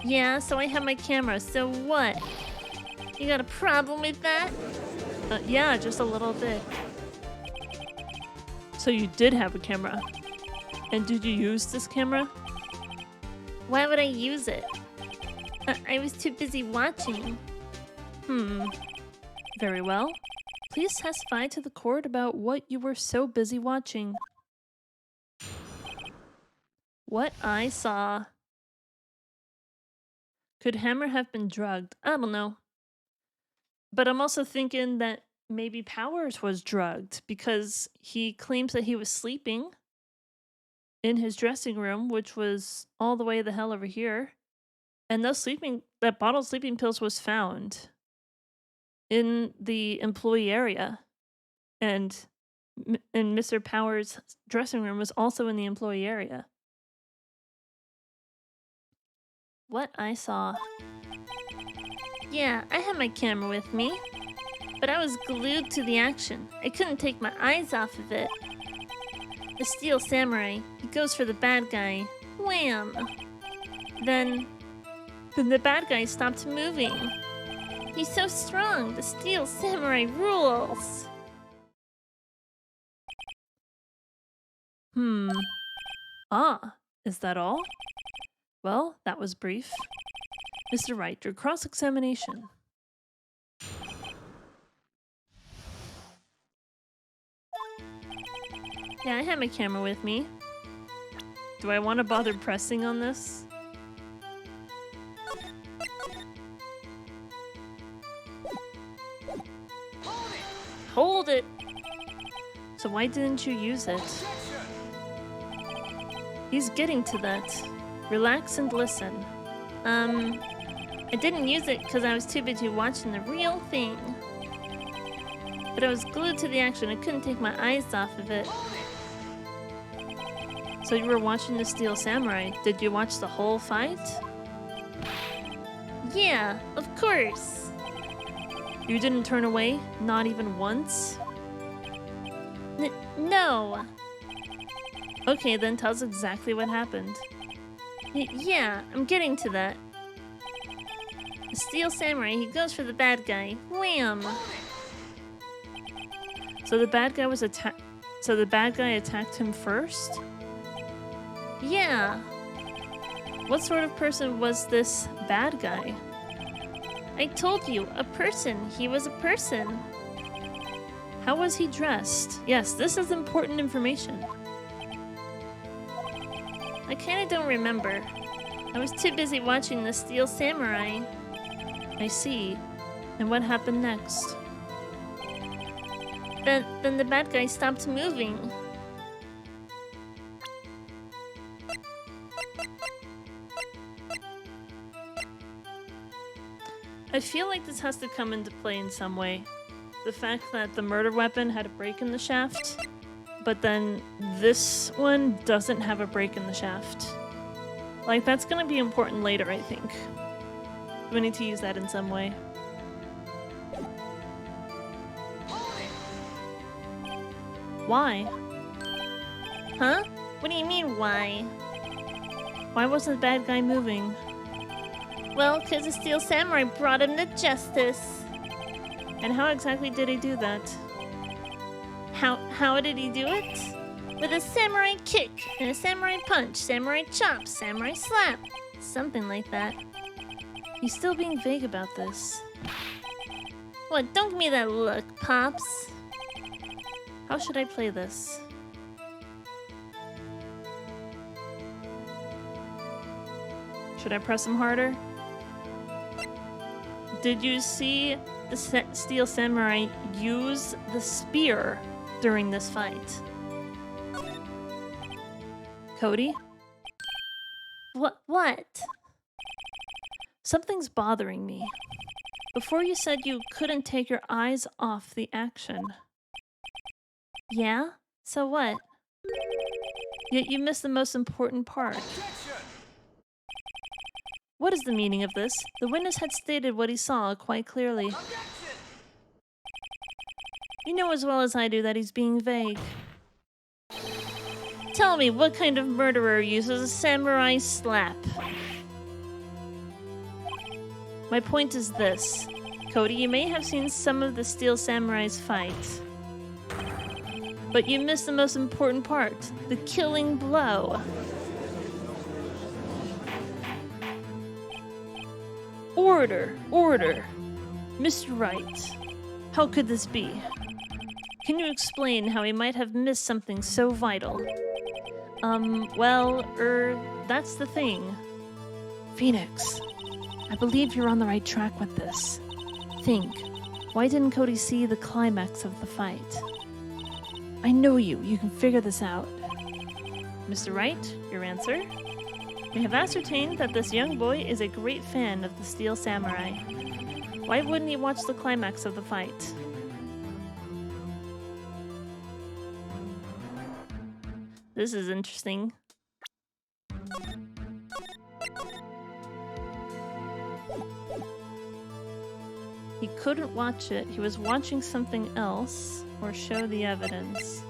Yeah, so I have my camera, so what? You got a problem with that? Yeah, just a little bit. So you did have a camera. And did you use this camera? Why would I use it? I was too busy watching. Very well. Please testify to the court about what you were so busy watching. What I saw. Could Hammer have been drugged? I don't know. But I'm also thinking that maybe Powers was drugged because he claims that he was sleeping in his dressing room, which was all the way the hell over here. And that bottle of sleeping pills was found in the employee area. And Mr. Powers' dressing room was also in the employee area. What I saw. Yeah, I had my camera with me, but I was glued to the action. I couldn't take my eyes off of it. The Steel Samurai, he goes for the bad guy. Wham! Then the bad guy stopped moving. He's so strong, the Steel Samurai rules! Ah, is that all? Well, that was brief. Mr. Wright, your cross-examination. Yeah, I had my camera with me. Do I want to bother pressing on this? Hold it! So why didn't you use it? He's getting to that. Relax and listen. I didn't use it because I was too busy watching the real thing. But I was glued to the action. I couldn't take my eyes off of it. So you were watching the Steel Samurai. Did you watch the whole fight? Yeah, of course. You didn't turn away? Not even once? No. Okay, then tell us exactly what happened. Yeah, I'm getting to that. The Steel Samurai, he goes for the bad guy. Wham! So the bad guy was So the bad guy attacked him first? Yeah. What sort of person was this bad guy? I told you, a person. He was a person. How was he dressed? Yes, this is important information. I kinda don't remember. I was too busy watching the Steel Samurai. I see. And what happened next? Then the bad guy stopped moving. I feel like this has to come into play in some way. The fact that the murder weapon had a break in the shaft, but then this one doesn't have a break in the shaft. Like, that's gonna be important later, I think. We need to use that in some way. Why? Huh? What do you mean, why? Why wasn't the bad guy moving? Well, 'cause the Steel Samurai brought him to justice. And how exactly did he do that? How did he do it? With a samurai kick, and a samurai punch, samurai chop, samurai slap. Something like that. He's still being vague about this. What, don't give me that look, Pops. How should I play this? Should I press him harder? Did you see the Steel Samurai use the spear during this fight? Cody? What? Something's bothering me. Before you said you couldn't take your eyes off the action. Yeah? So what? Yet you missed the most important part. What is the meaning of this? The witness had stated what he saw quite clearly. You know as well as I do that he's being vague. Tell me, what kind of murderer uses a samurai slap? My point is this. Cody, you may have seen some of the Steel Samurai's fight, but you missed the most important part, the killing blow. Order. Mr. Wright, how could this be? Can you explain how he might have missed something so vital? That's the thing. Phoenix, I believe you're on the right track with this. Think, why didn't Cody see the climax of the fight? I know you can figure this out. Mr. Wright, your answer? We have ascertained that this young boy is a great fan of the Steel Samurai. Why wouldn't he watch the climax of the fight? This is interesting. He couldn't watch it. He was watching something else, or show the evidence.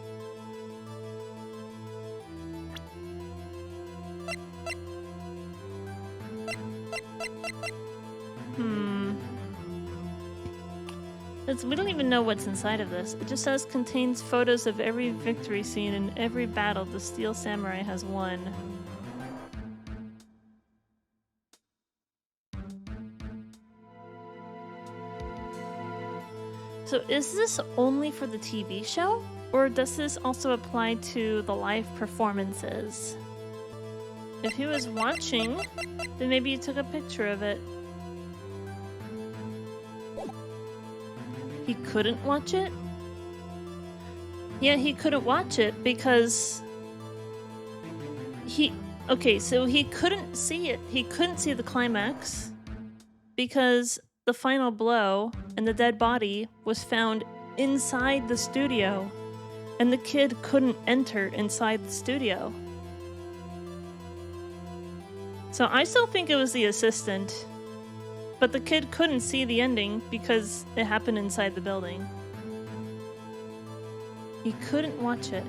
We don't even know what's inside of this. It just says contains photos of every victory scene and every battle the Steel Samurai has won. So is this only for the TV show? Or does this also apply to the live performances? If he was watching, then maybe you took a picture of it. He couldn't watch it? Yeah, he couldn't watch it because so he couldn't see it. He couldn't see the climax because the final blow and the dead body was found inside the studio, and the kid couldn't enter inside the studio. So I still think it was the assistant, But the kid couldn't see the ending because it happened inside the building. He couldn't watch it.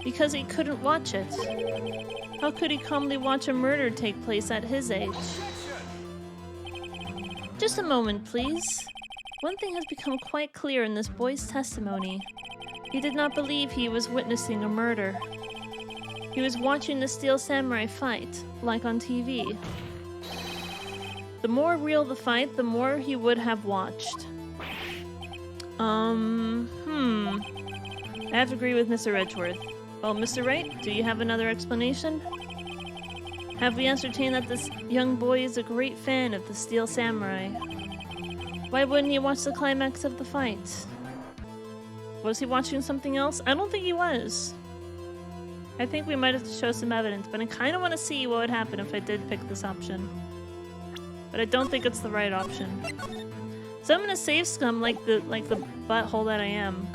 Because he couldn't watch it. How could he calmly watch a murder take place at his age? Just a moment, please. One thing has become quite clear in this boy's testimony. He did not believe he was witnessing a murder. He was watching the Steel Samurai fight, like on TV. The more real the fight, the more he would have watched. I have to agree with Mr. Edgeworth. Well, Mr. Wright, do you have another explanation? Have we ascertained that this young boy is a great fan of the Steel Samurai? Why wouldn't he watch the climax of the fight? Was he watching something else? I don't think he was. I think we might have to show some evidence, but I kind of want to see what would happen if I did pick this option. But I don't think it's the right option. So I'm gonna save Scum like the butthole that I am.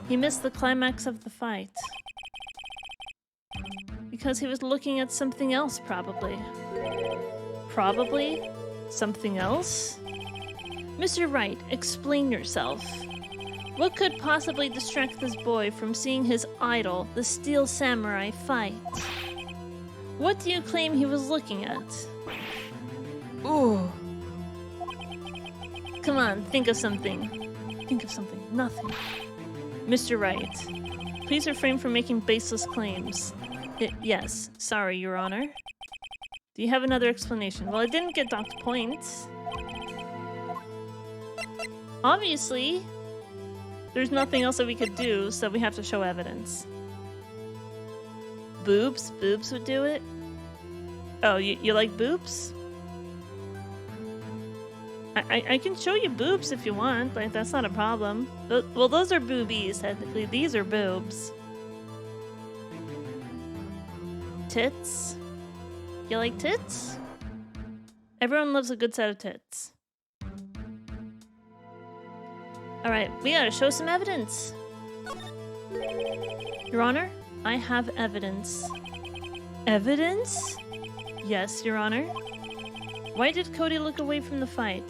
He missed the climax of the fight. Because he was looking at something else, probably. Probably? Something else? Mr. Wright, explain yourself. What could possibly distract this boy from seeing his idol, the Steel Samurai, fight? What do you claim he was looking at? Ooh. Come on, think of something. Think of something. Nothing. Mr. Wright, please refrain from making baseless claims. Yes, sorry, Your Honor. Do you have another explanation? Well, I didn't get docked points. Obviously, there's nothing else that we could do, so we have to show evidence. Boobs? Boobs would do it? Oh, you like boobs? I can show you boobs if you want, like, that's not a problem. Well, those are boobies, technically. These are boobs. Tits? You like tits? Everyone loves a good set of tits. Alright, we gotta show some evidence. Your Honor, I have evidence. Evidence? Yes, Your Honor. Why did Cody look away from the fight?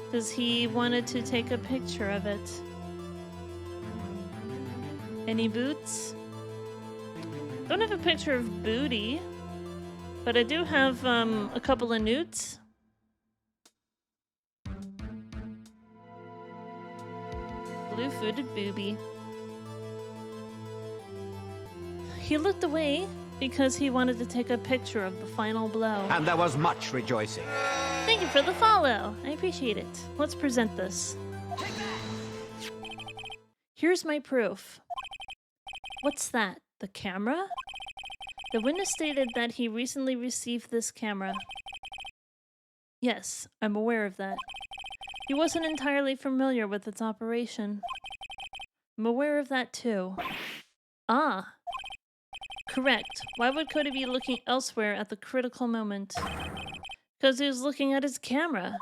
Because he wanted to take a picture of it. Any boots? Don't have a picture of booty, but I do have a couple of newts. Blue-footed booby. He looked away because he wanted to take a picture of the final blow. And there was much rejoicing. Thank you for the follow. I appreciate it. Let's present this. Here's my proof. What's that? The camera? The witness stated that he recently received this camera. Yes, I'm aware of that. He wasn't entirely familiar with its operation. I'm aware of that too. Ah. Correct. Why would Cody be looking elsewhere at the critical moment? Because he was looking at his camera.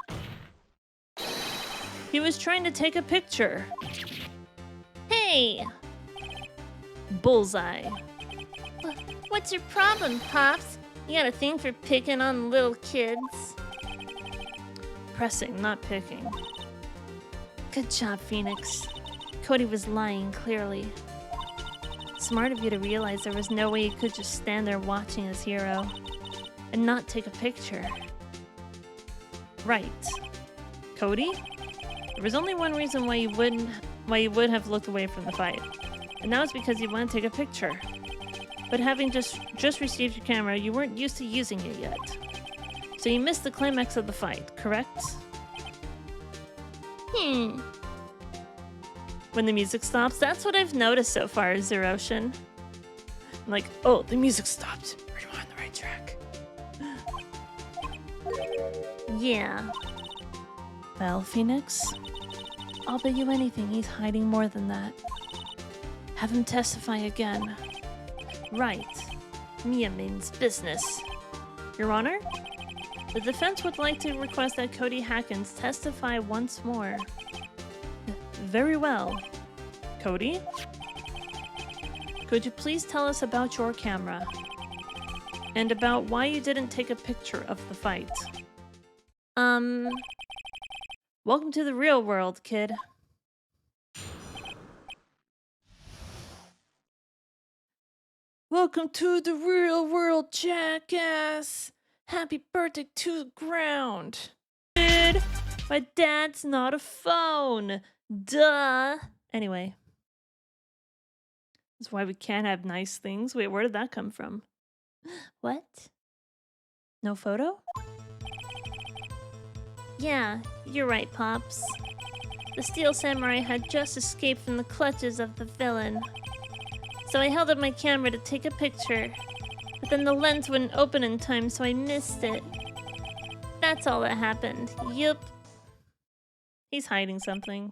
He was trying to take a picture. Hey! Bullseye. What's your problem, Pops? You got a thing for picking on little kids? Pressing, not picking. Good job, Phoenix. Cody was lying, clearly. Smart of you to realize there was no way he could just stand there watching his hero and not take a picture. Right. Cody? There was only one reason why you would have looked away from the fight, and that was because you wanted to take a picture. But having just received your camera, you weren't used to using it yet. So you missed the climax of the fight, correct? When the music stops, that's what I've noticed so far, Zerotion. I'm like, oh, the music stopped. We're on the right track. Yeah. Well, Phoenix, I'll bet you anything he's hiding more than that. Have him testify again. Right. Mia means business. Your Honor? The defense would like to request that Cody Hackins testify once more. Very well. Cody? Could you please tell us about your camera? And about why you didn't take a picture of the fight? Welcome to the real world, kid. Welcome to the real world, jackass! Happy birthday to the ground! Kid, my dad's not a phone! Duh! Anyway. That's why we can't have nice things. Wait, where did that come from? What? No photo? Yeah, you're right, Pops. The Steel Samurai had just escaped from the clutches of the villain. So I held up my camera to take a picture. But then the lens wouldn't open in time, so I missed it. That's all that happened. Yup. He's hiding something.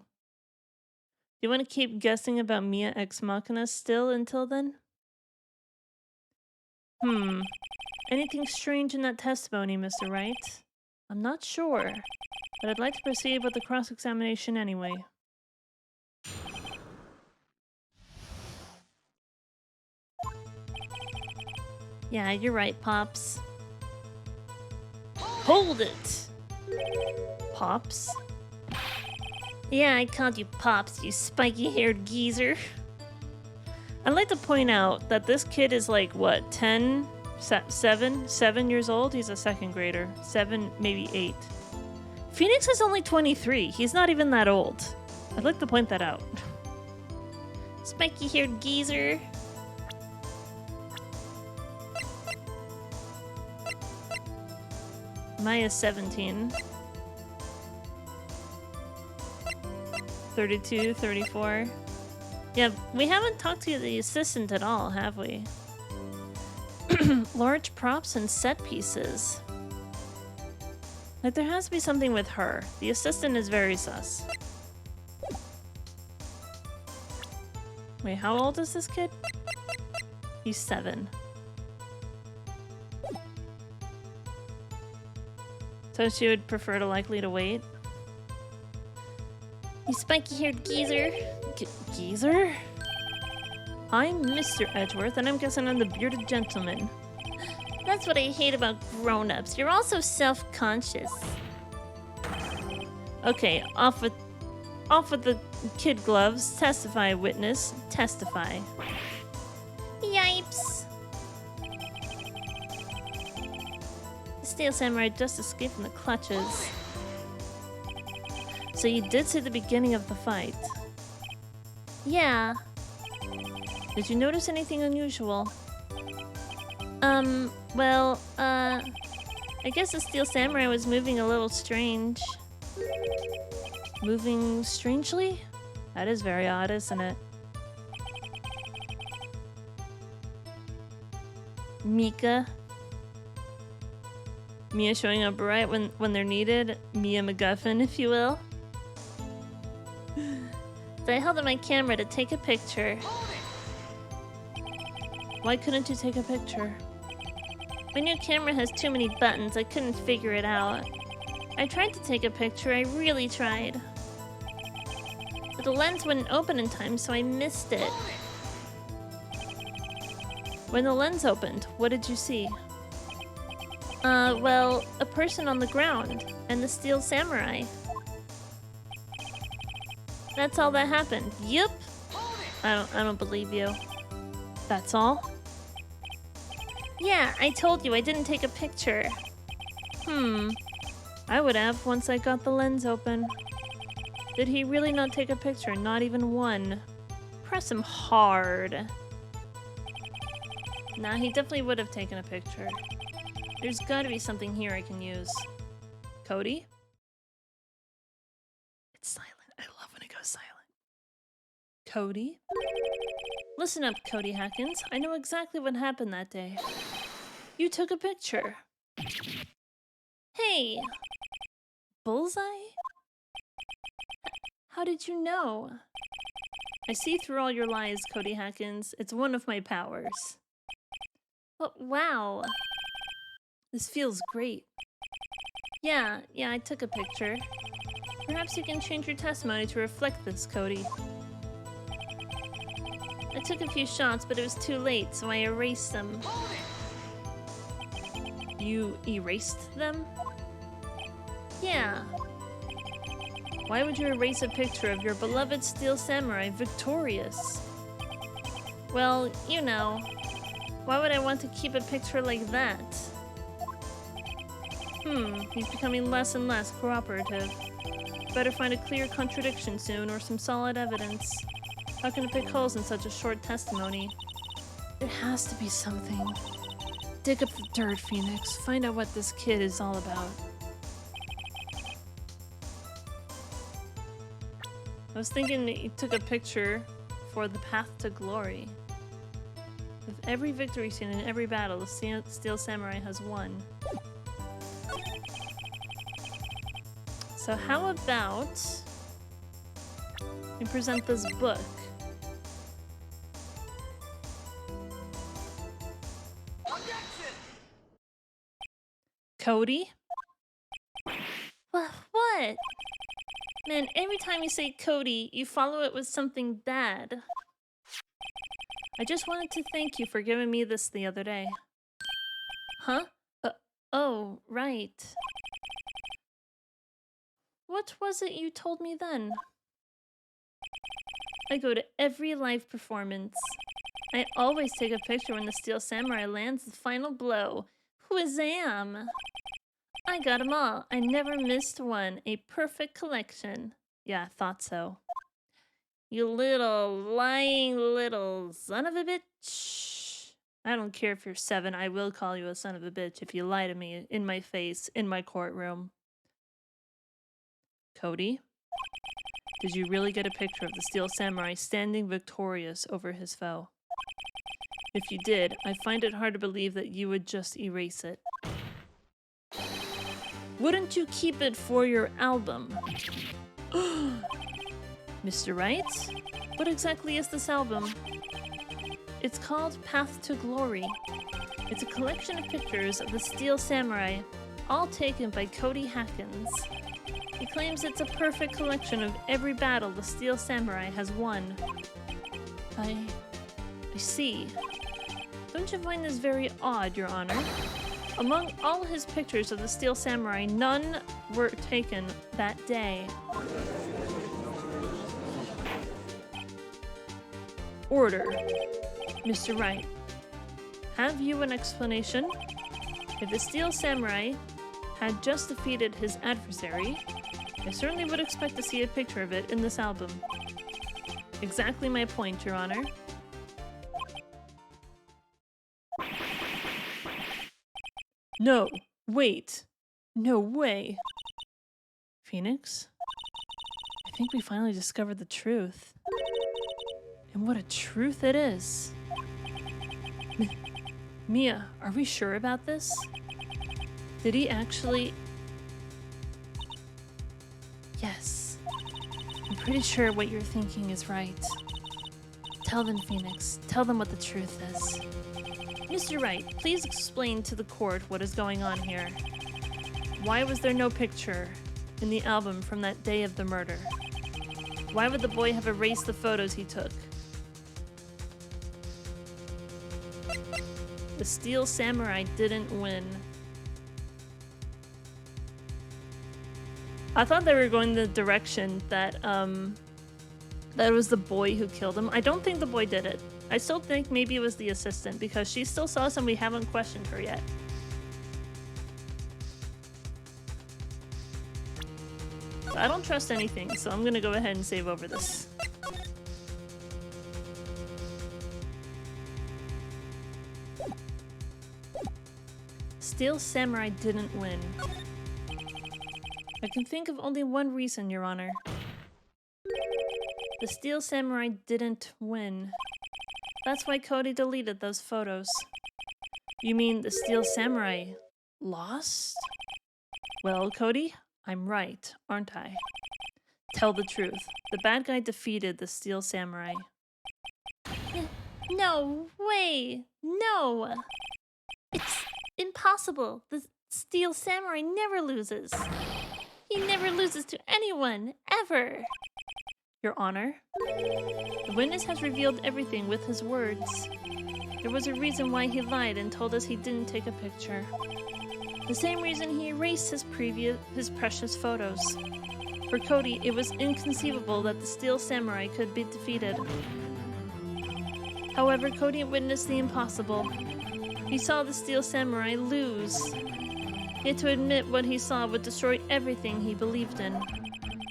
Do you want to keep guessing about Mia Ex Machina still until then? Anything strange in that testimony, Mr. Wright? I'm not sure, but I'd like to proceed with the cross-examination anyway. Yeah, you're right, Pops. Hold it! Pops? Yeah, I called you Pops, you spiky-haired geezer. I'd like to point out that this kid is like, what, 10? 7 years old? He's a second grader. 7, maybe 8. Phoenix is only 23. He's not even that old. I'd like to point that out. Spiky-haired geezer. Maya's 17. 32, 34. Yeah, we haven't talked to the assistant at all, have we? Large props and set pieces. Like, there has to be something with her. The assistant is very sus. Wait, how old is this kid? He's 7. So she would prefer to likely to wait? You spiky-haired geezer. Geezer? I'm Mr. Edgeworth, and I'm guessing I'm the bearded gentleman. That's what I hate about grown-ups. You're also self-conscious. Okay, off with the kid gloves. Testify, witness. Testify. Yipes! The Steel Samurai just escaped from the clutches. So you did see the beginning of the fight? Yeah. Did you notice anything unusual? I guess the Steel Samurai was moving a little strange. Moving strangely? That is very odd, isn't it? Mia showing up right when they're needed. Mia MacGuffin, if you will. So I held up my camera to take a picture. Why couldn't you take a picture? My new camera has too many buttons, I couldn't figure it out. I tried to take a picture, I really tried. But the lens wouldn't open in time, so I missed it. When the lens opened, what did you see? Well, a person on the ground, and the Steel Samurai. That's all that happened. Yup. I don't believe you. That's all? Yeah, I told you I didn't take a picture. I would have once I got the lens open. Did he really not take a picture? Not even one. Press him hard. Nah, he definitely would have taken a picture. There's gotta be something here I can use. Cody? It's silent. I love when it goes silent. Cody? Listen up, Cody Hackins. I know exactly what happened that day. You took a picture. Hey! Bullseye? How did you know? I see through all your lies, Cody Hackins. It's one of my powers. Oh, wow. This feels great. Yeah, I took a picture. Perhaps you can change your testimony to reflect this, Cody. I took a few shots, but it was too late, so I erased them. You erased them? Yeah. Why would you erase a picture of your beloved Steel Samurai victorious? Well, you know. Why would I want to keep a picture like that? He's becoming less and less cooperative. Better find a clear contradiction soon, or some solid evidence. How can I pick holes in such a short testimony? There has to be something. Dig up the dirt, Phoenix. Find out what this kid is all about. I was thinking he took a picture for the path to glory. With every victory scene in every battle, the Steel Samurai has won. So how about we present this book? Cody? What? Man, every time you say Cody, you follow it with something bad. I just wanted to thank you for giving me this the other day. Huh? Oh, right. What was it you told me then? I go to every live performance. I always take a picture when the Steel Samurai lands the final blow. Whizzam! I got 'em all. I never missed one. A perfect collection. Yeah, I thought so. You little lying little son of a bitch. I don't care if you're 7. I will call you a son of a bitch if you lie to me in my face in my courtroom. Cody? Did you really get a picture of the Steel Samurai standing victorious over his foe? If you did, I find it hard to believe that you would just erase it. Wouldn't you keep it for your album? Mr. Wright? What exactly is this album? It's called Path to Glory. It's a collection of pictures of the Steel Samurai, all taken by Cody Hackins. He claims it's a perfect collection of every battle the Steel Samurai has won. I see. Don't you find this very odd, Your Honor? Among all his pictures of the Steel Samurai, none were taken that day. Order. Mr. Wright, have you an explanation? If the Steel Samurai had just defeated his adversary, I certainly would expect to see a picture of it in this album. Exactly my point, Your Honor. No, wait. No way. Phoenix? I think we finally discovered the truth. And what a truth it is. Mia, are we sure about this? Did he actually... Yes. I'm pretty sure what you're thinking is right. Tell them, Phoenix. Tell them what the truth is. Mr. Wright, please explain to the court what is going on here. Why was there no picture in the album from that day of the murder? Why would the boy have erased the photos he took? The Steel Samurai didn't win. I thought they were going the direction that that was the boy who killed him. I don't think the boy did it. I still think maybe it was the assistant because she still saw us and we haven't questioned her yet. I don't trust anything, so I'm gonna go ahead and save over this. Steel Samurai didn't win. I can think of only one reason, Your Honor. The Steel Samurai didn't win. That's why Cody deleted those photos. You mean the Steel Samurai lost? Well, Cody, I'm right, aren't I? Tell the truth. The bad guy defeated the Steel Samurai. No way! No! It's impossible! The Steel Samurai never loses! He never loses to anyone, ever! Your Honor, the witness has revealed everything with his words. There was a reason why he lied and told us he didn't take a picture. The same reason he erased his precious photos. For Cody, it was inconceivable that the Steel Samurai could be defeated. However, Cody witnessed the impossible. He saw the Steel Samurai lose. He had to admit what he saw would destroy everything he believed in.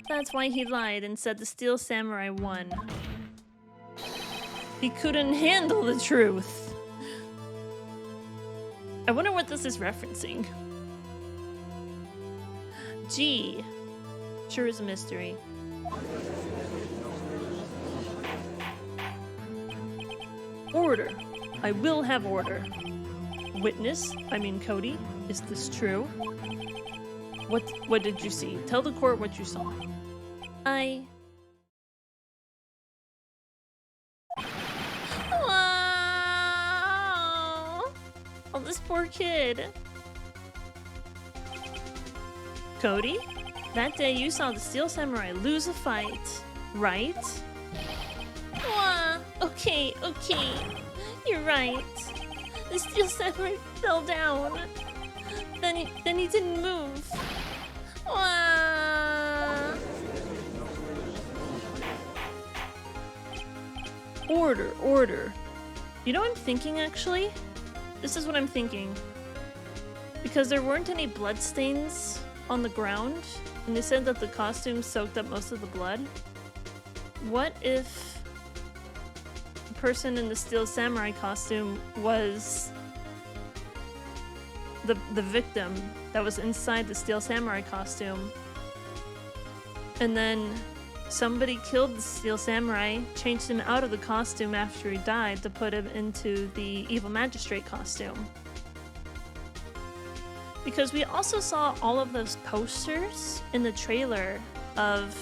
That's why he lied and said the Steel Samurai won. He couldn't handle the truth. I wonder what this is referencing. Gee, sure is a mystery. Order. I will have order. Witness, I mean Cody, is this true? What did you see? Tell the court what you saw. Oh, this poor kid. Cody, that day you saw the Steel Samurai lose a fight, right? Okay. You're right. The Steel Samurai fell down. Then he didn't move. Order. You know what I'm thinking, actually? This is what I'm thinking. Because there weren't any bloodstains on the ground, and they said that the costume soaked up most of the blood. What if the person in the Steel Samurai costume was the victim that was inside the Steel Samurai costume, and then somebody killed the Steel Samurai, changed him out of the costume after he died to put him into the Evil Magistrate costume? Because we also saw all of those posters in the trailer of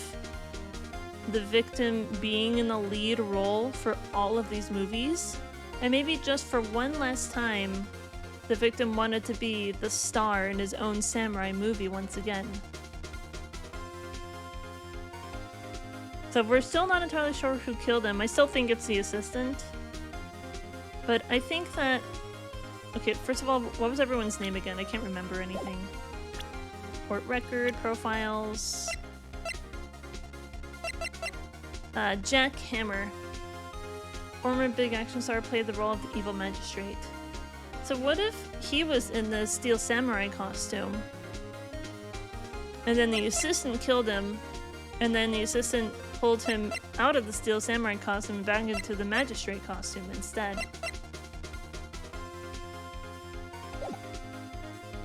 the victim being in the lead role for all of these movies, and maybe just for one last time the victim wanted to be the star in his own samurai movie once again. So we're still not entirely sure who killed him. I still think it's the assistant. But I think that... Okay, first of all, what was everyone's name again? I can't remember anything. Court record, profiles... Jack Hammer. Former big action star, played the role of the Evil Magistrate. So what if he was in the Steel Samurai costume, and then the assistant killed him, and then the assistant pulled him out of the Steel Samurai costume and back into the Magistrate costume instead?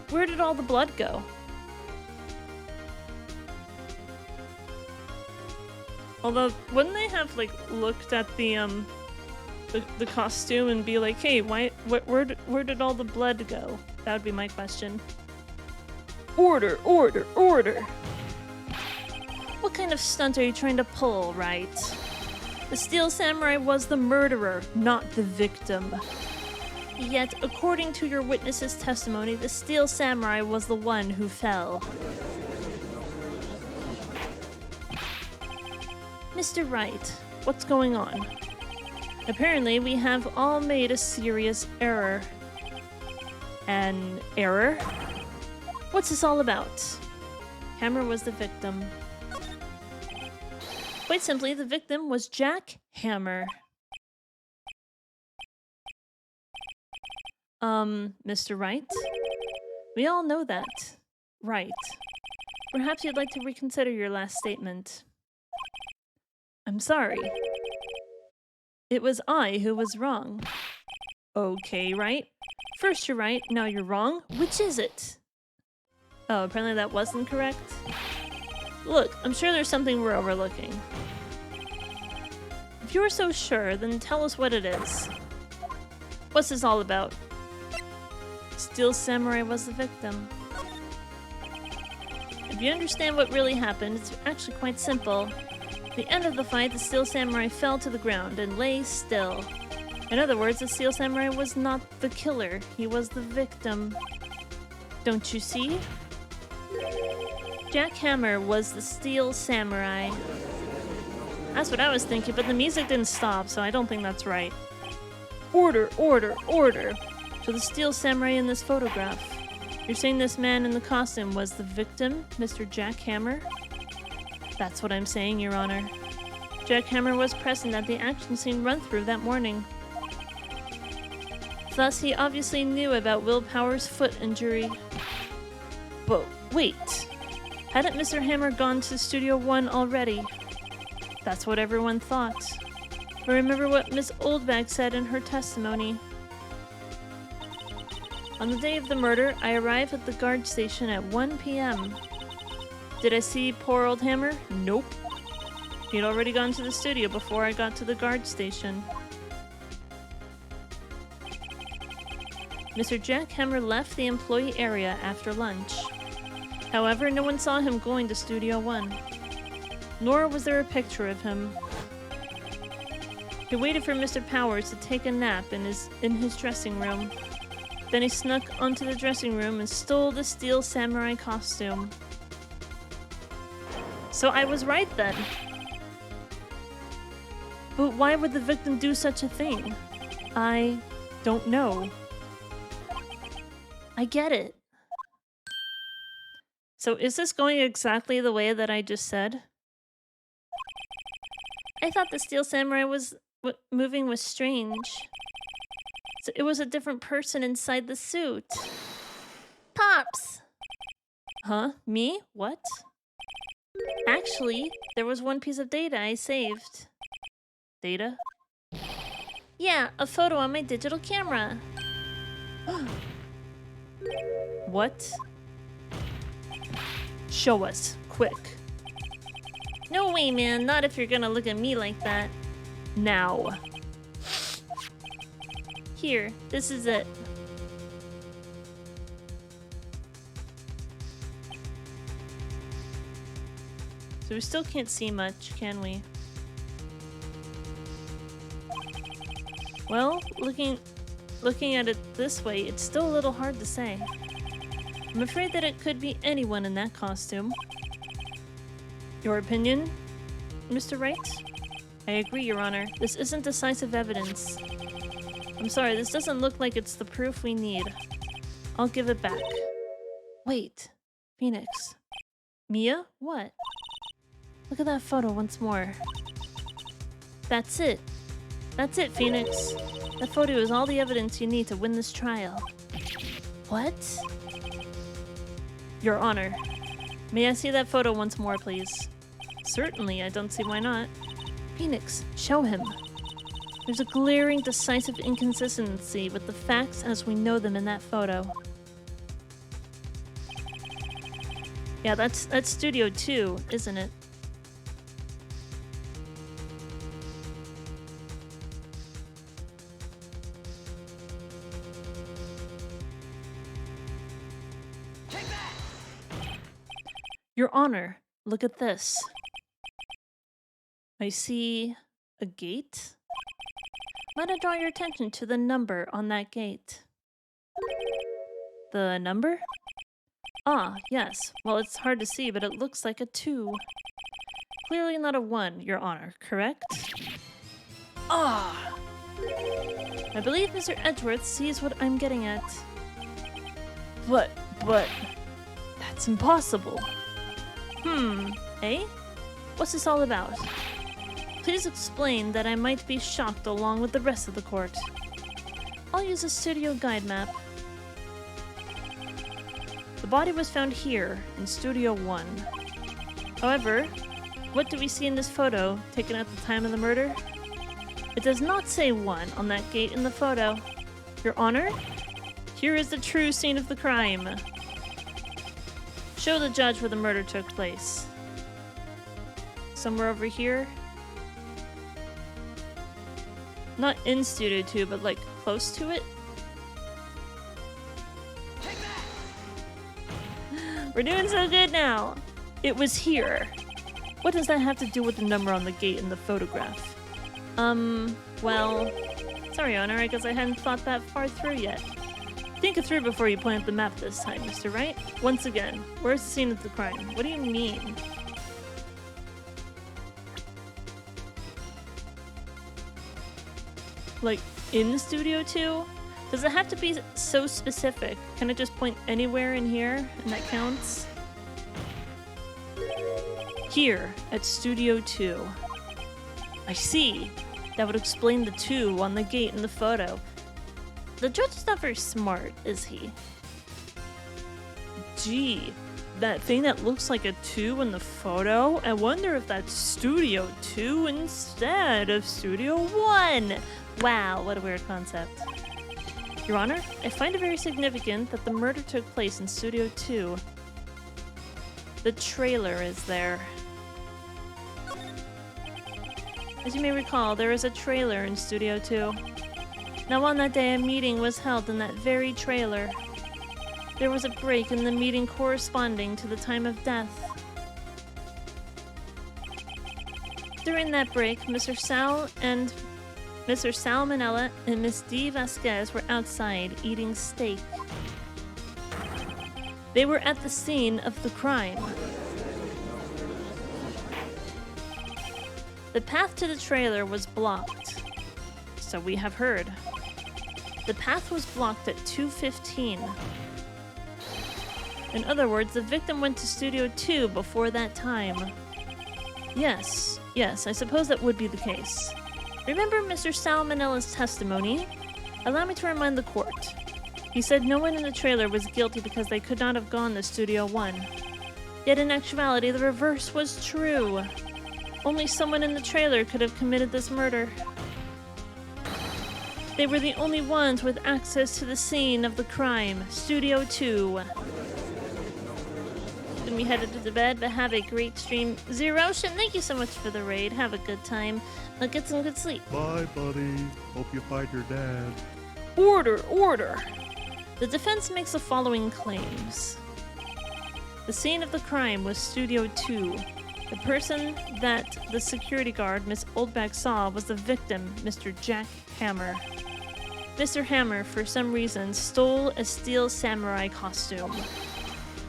Where did all the blood go? Although, wouldn't they have, like, looked at the costume and be like, hey, where did all the blood go? That would be my question. Order! What kind of stunt are you trying to pull, Wright? The Steel Samurai was the murderer, not the victim. Yet, according to your witness's testimony, the Steel Samurai was the one who fell. Mr. Wright, what's going on? Apparently, we have all made a serious error. An error? What's this all about? Hammer was the victim. Quite simply, the victim was Jack Hammer. Mr. Wright? We all know that. Right. Perhaps you'd like to reconsider your last statement. I'm sorry. It was I who was wrong. Okay, right? First you're right, now you're wrong. Which is it? Oh, apparently that wasn't correct. Look, I'm sure there's something we're overlooking. If you're so sure, then tell us what it is. What's this all about? Steel Samurai was the victim. If you understand what really happened, it's actually quite simple. At the end of the fight, the Steel Samurai fell to the ground and lay still. In other words, the Steel Samurai was not the killer, he was the victim. Don't you see? Jack Hammer was the Steel Samurai. That's what I was thinking, but the music didn't stop, so I don't think that's right. Order, order, order! To the steel samurai in this photograph. You're saying this man in the costume was the victim, Mr. Jack Hammer? That's what I'm saying, Your Honor. Jack Hammer was present at the action scene run-through that morning. Thus, he obviously knew about Will Power's foot injury. But wait, hadn't Mr. Hammer gone to Studio 1 already? That's what everyone thought. But remember what Miss Oldbag said in her testimony. On the day of the murder, I arrived at the guard station at 1 p.m. Did I see poor old Hammer? Nope. He'd already gone to the studio before I got to the guard station. Mr. Jack Hammer left the employee area after lunch. However, no one saw him going to Studio 1. Nor was there a picture of him. He waited for Mr. Powers to take a nap in his dressing room. Then he snuck onto the dressing room and stole the steel samurai costume. So I was right then. But why would the victim do such a thing? I don't know. I get it. So is this going exactly the way that I just said? I thought the steel samurai moving was strange. So it was a different person inside the suit. Pops! Huh? Me? What? Actually, there was one piece of data I saved. Data? Yeah, a photo on my digital camera. What? Show us, quick. No way, man, not if you're gonna look at me like that. Now. Here, this is it. So we still can't see much, can we? Well, looking at it this way, it's still a little hard to say. I'm afraid that it could be anyone in that costume. Your opinion, Mr. Wright? I agree, Your Honor. This isn't decisive evidence. I'm sorry, this doesn't look like it's the proof we need. I'll give it back. Wait, Phoenix. Mia? What? Look at that photo once more. That's it. That's it, Phoenix. That photo is all the evidence you need to win this trial. What? Your Honor. May I see that photo once more, please? Certainly, I don't see why not. Phoenix, show him. There's a glaring, decisive inconsistency with the facts as we know them in that photo. Yeah, that's Studio 2, isn't it? Your Honor, look at this. I see a gate. Might I draw your attention to the number on that gate? The number? Ah, yes. Well, it's hard to see, but it looks like a 2. Clearly not a 1, Your Honor, correct? Ah! I believe Mr. Edgeworth sees what I'm getting at. But... that's impossible. Eh? What's this all about? Please explain that I might be shocked along with the rest of the court. I'll use a studio guide map. The body was found here, in Studio 1. However, what do we see in this photo, taken at the time of the murder? It does not say 1 on that gate in the photo. Your Honor? Here is the true scene of the crime. Show the judge where the murder took place. Somewhere over here? Not in Studio 2, but like close to it? We're doing so good now! It was here. What does that have to do with the number on the gate in the photograph? Well... Sorry, Honor, I guess I hadn't thought that far through yet. Think it through before you plant the map this time, Mr. Wright. Once again, where's the scene of the crime? What do you mean? Like, in Studio 2? Does it have to be so specific? Can it just point anywhere in here and that counts? Here, at Studio 2. I see. That would explain the 2 on the gate in the photo. The judge is not very smart, is he? Gee, that thing that looks like a 2 in the photo? I wonder if that's Studio 2 instead of Studio 1. Wow, what a weird concept. Your Honor, I find it very significant that the murder took place in Studio 2. The trailer is there. As you may recall, there is a trailer in Studio 2. Now on that day, a meeting was held in that very trailer. There was a break in the meeting corresponding to the time of death. During that break, Mr. Salmonella and Miss D. Vasquez were outside eating steak. They were at the scene of the crime. The path to the trailer was blocked. So we have heard. The path was blocked at 2:15. In other words, the victim went to Studio 2 before that time. Yes, I suppose that would be the case. Remember Mr. Salmonella's testimony? Allow me to remind the court. He said no one in the trailer was guilty because they could not have gone to Studio 1. Yet in actuality, the reverse was true. Only someone in the trailer could have committed this murder. They were the only ones with access to the scene of the crime, Studio 2. Then we headed to bed, but have a great stream. Zeroshin, thank you so much for the raid. Have a good time. Get some good sleep. Bye, buddy. Hope you find your dad. Order! The defense makes the following claims. The scene of the crime was Studio 2. The person that the security guard, Miss Oldback, saw was the victim, Mr. Jack Hammer. Mr. Hammer, for some reason, stole a steel samurai costume.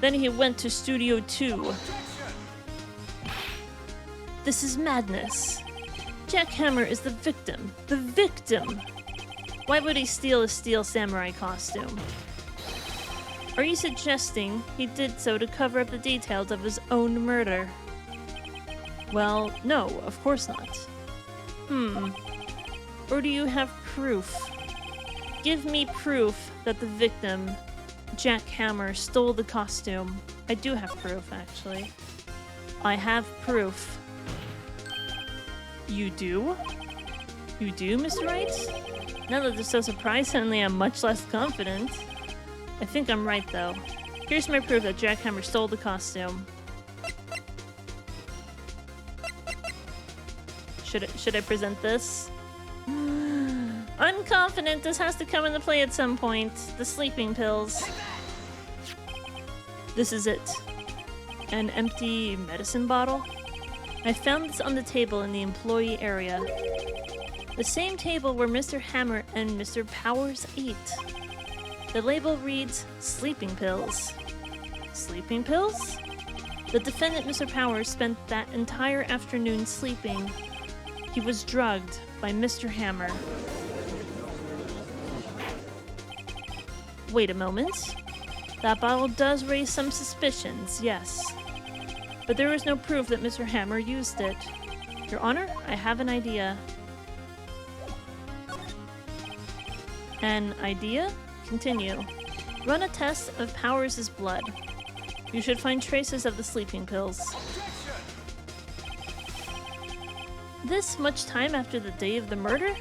Then he went to Studio 2. This is madness. Jack Hammer is the victim. The victim! Why would he steal a steel samurai costume? Are you suggesting he did so to cover up the details of his own murder? Well, no, of course not. Or do you have proof? Give me proof that the victim, Jack Hammer, stole the costume. I do have proof, actually. I have proof. You do? You do, Mr. Wright? Now that they're so surprised, suddenly I'm much less confident. I think I'm right, though. Here's my proof that Jack Hammer stole the costume. Should I present this? I'm confident this has to come into play at some point. The sleeping pills. This is it. An empty medicine bottle? I found this on the table in the employee area. The same table where Mr. Hammer and Mr. Powers ate. The label reads, sleeping pills. Sleeping pills? The defendant, Mr. Powers, spent that entire afternoon sleeping. He was drugged by Mr. Hammer. Wait a moment. That bottle does raise some suspicions, yes. But there is no proof that Mr. Hammer used it. Your Honor, I have an idea. An idea? Continue. Run a test of Powers' blood. You should find traces of the sleeping pills. This much time after the day of the murder?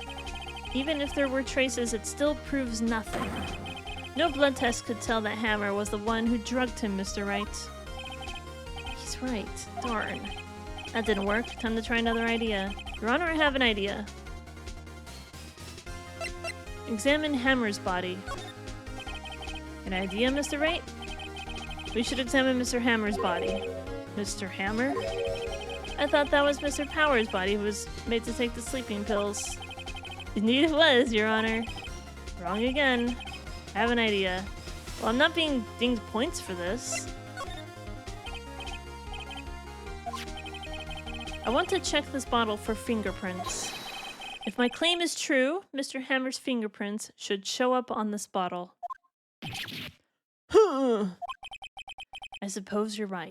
Even if there were traces, it still proves nothing. No blood test could tell that Hammer was the one who drugged him, Mr. Wright. He's right. Darn. That didn't work. Time to try another idea. Your Honor, I have an idea. Examine Hammer's body. An idea, Mr. Wright? We should examine Mr. Hammer's body. Mr. Hammer? I thought that was Mr. Powers' body who was made to take the sleeping pills. Indeed it was, Your Honor. Wrong again. I have an idea. Well, I'm not being dinged points for this. I want to check this bottle for fingerprints. If my claim is true, Mr. Hammer's fingerprints should show up on this bottle. I suppose you're right.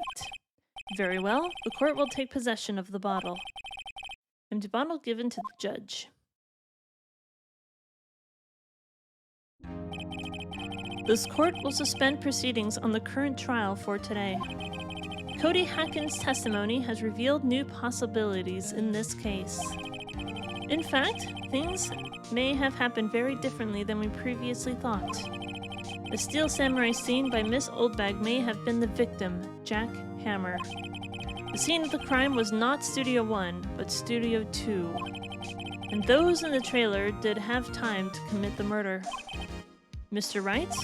Very well, the court will take possession of the bottle. And the bottle given to the judge. This court will suspend proceedings on the current trial for today. Cody Hacken's testimony has revealed new possibilities in this case. In fact, things may have happened very differently than we previously thought. The steel samurai seen by Miss Oldbag may have been the victim, Jack Hammer. The scene of the crime was not Studio 1, but Studio 2. And those in the trailer did have time to commit the murder. Mr. Wright?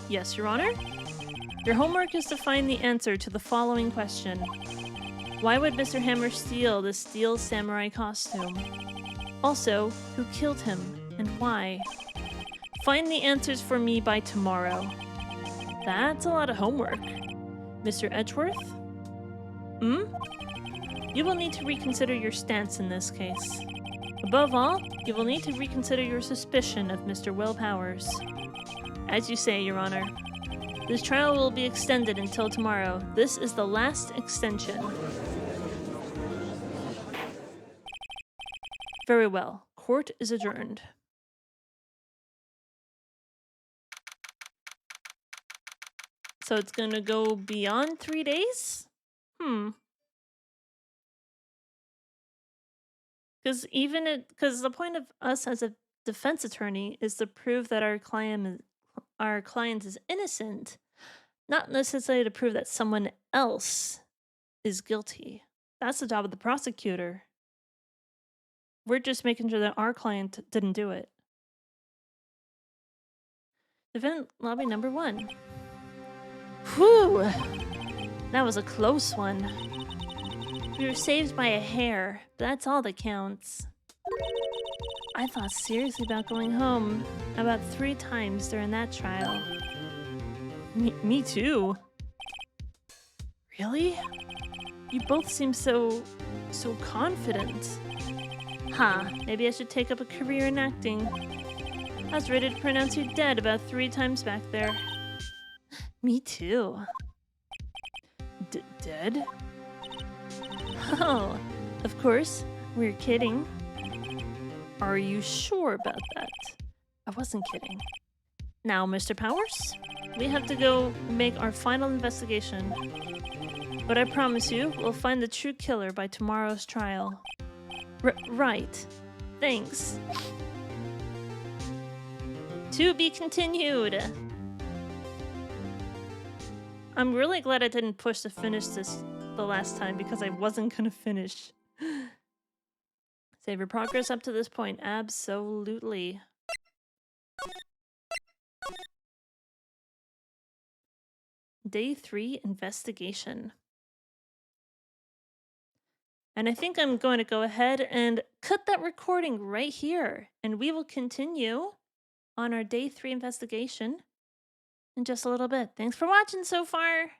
Yes, Your Honor? Your homework is to find the answer to the following question. Why would Mr. Hammer steal the steel samurai costume? Also, who killed him, and why? Find the answers for me by tomorrow. That's a lot of homework. Mr. Edgeworth? You will need to reconsider your stance in this case. Above all, you will need to reconsider your suspicion of Mr. Will Powers. As you say, Your Honor. This trial will be extended until tomorrow. This is the last extension. Very well. Court is adjourned. So it's gonna go beyond 3 days? Because the point of us as a defense attorney is to prove that our client is innocent, not necessarily to prove that someone else is guilty. That's the job of the prosecutor. We're just making sure that our client didn't do it. Defendant lobby number 1. Whew! That was a close one. We were saved by a hair, but that's all that counts. I thought seriously about going home about 3 times during that trial. Me too. Really? You both seem so confident. Maybe I should take up a career in acting. I was ready to pronounce you dead about 3 times back there. Me too. Dead? Oh, of course. We're kidding. Are you sure about that? I wasn't kidding. Now, Mr. Powers, we have to go make our final investigation. But I promise you, we'll find the true killer by tomorrow's trial. Right. Thanks. To be continued. I'm really glad I didn't push to finish this the last time because I wasn't gonna finish. Save your progress up to this point. Absolutely. Day 3 investigation. And I think I'm going to go ahead and cut that recording right here. And we will continue on our Day 3 investigation in just a little bit. Thanks for watching so far.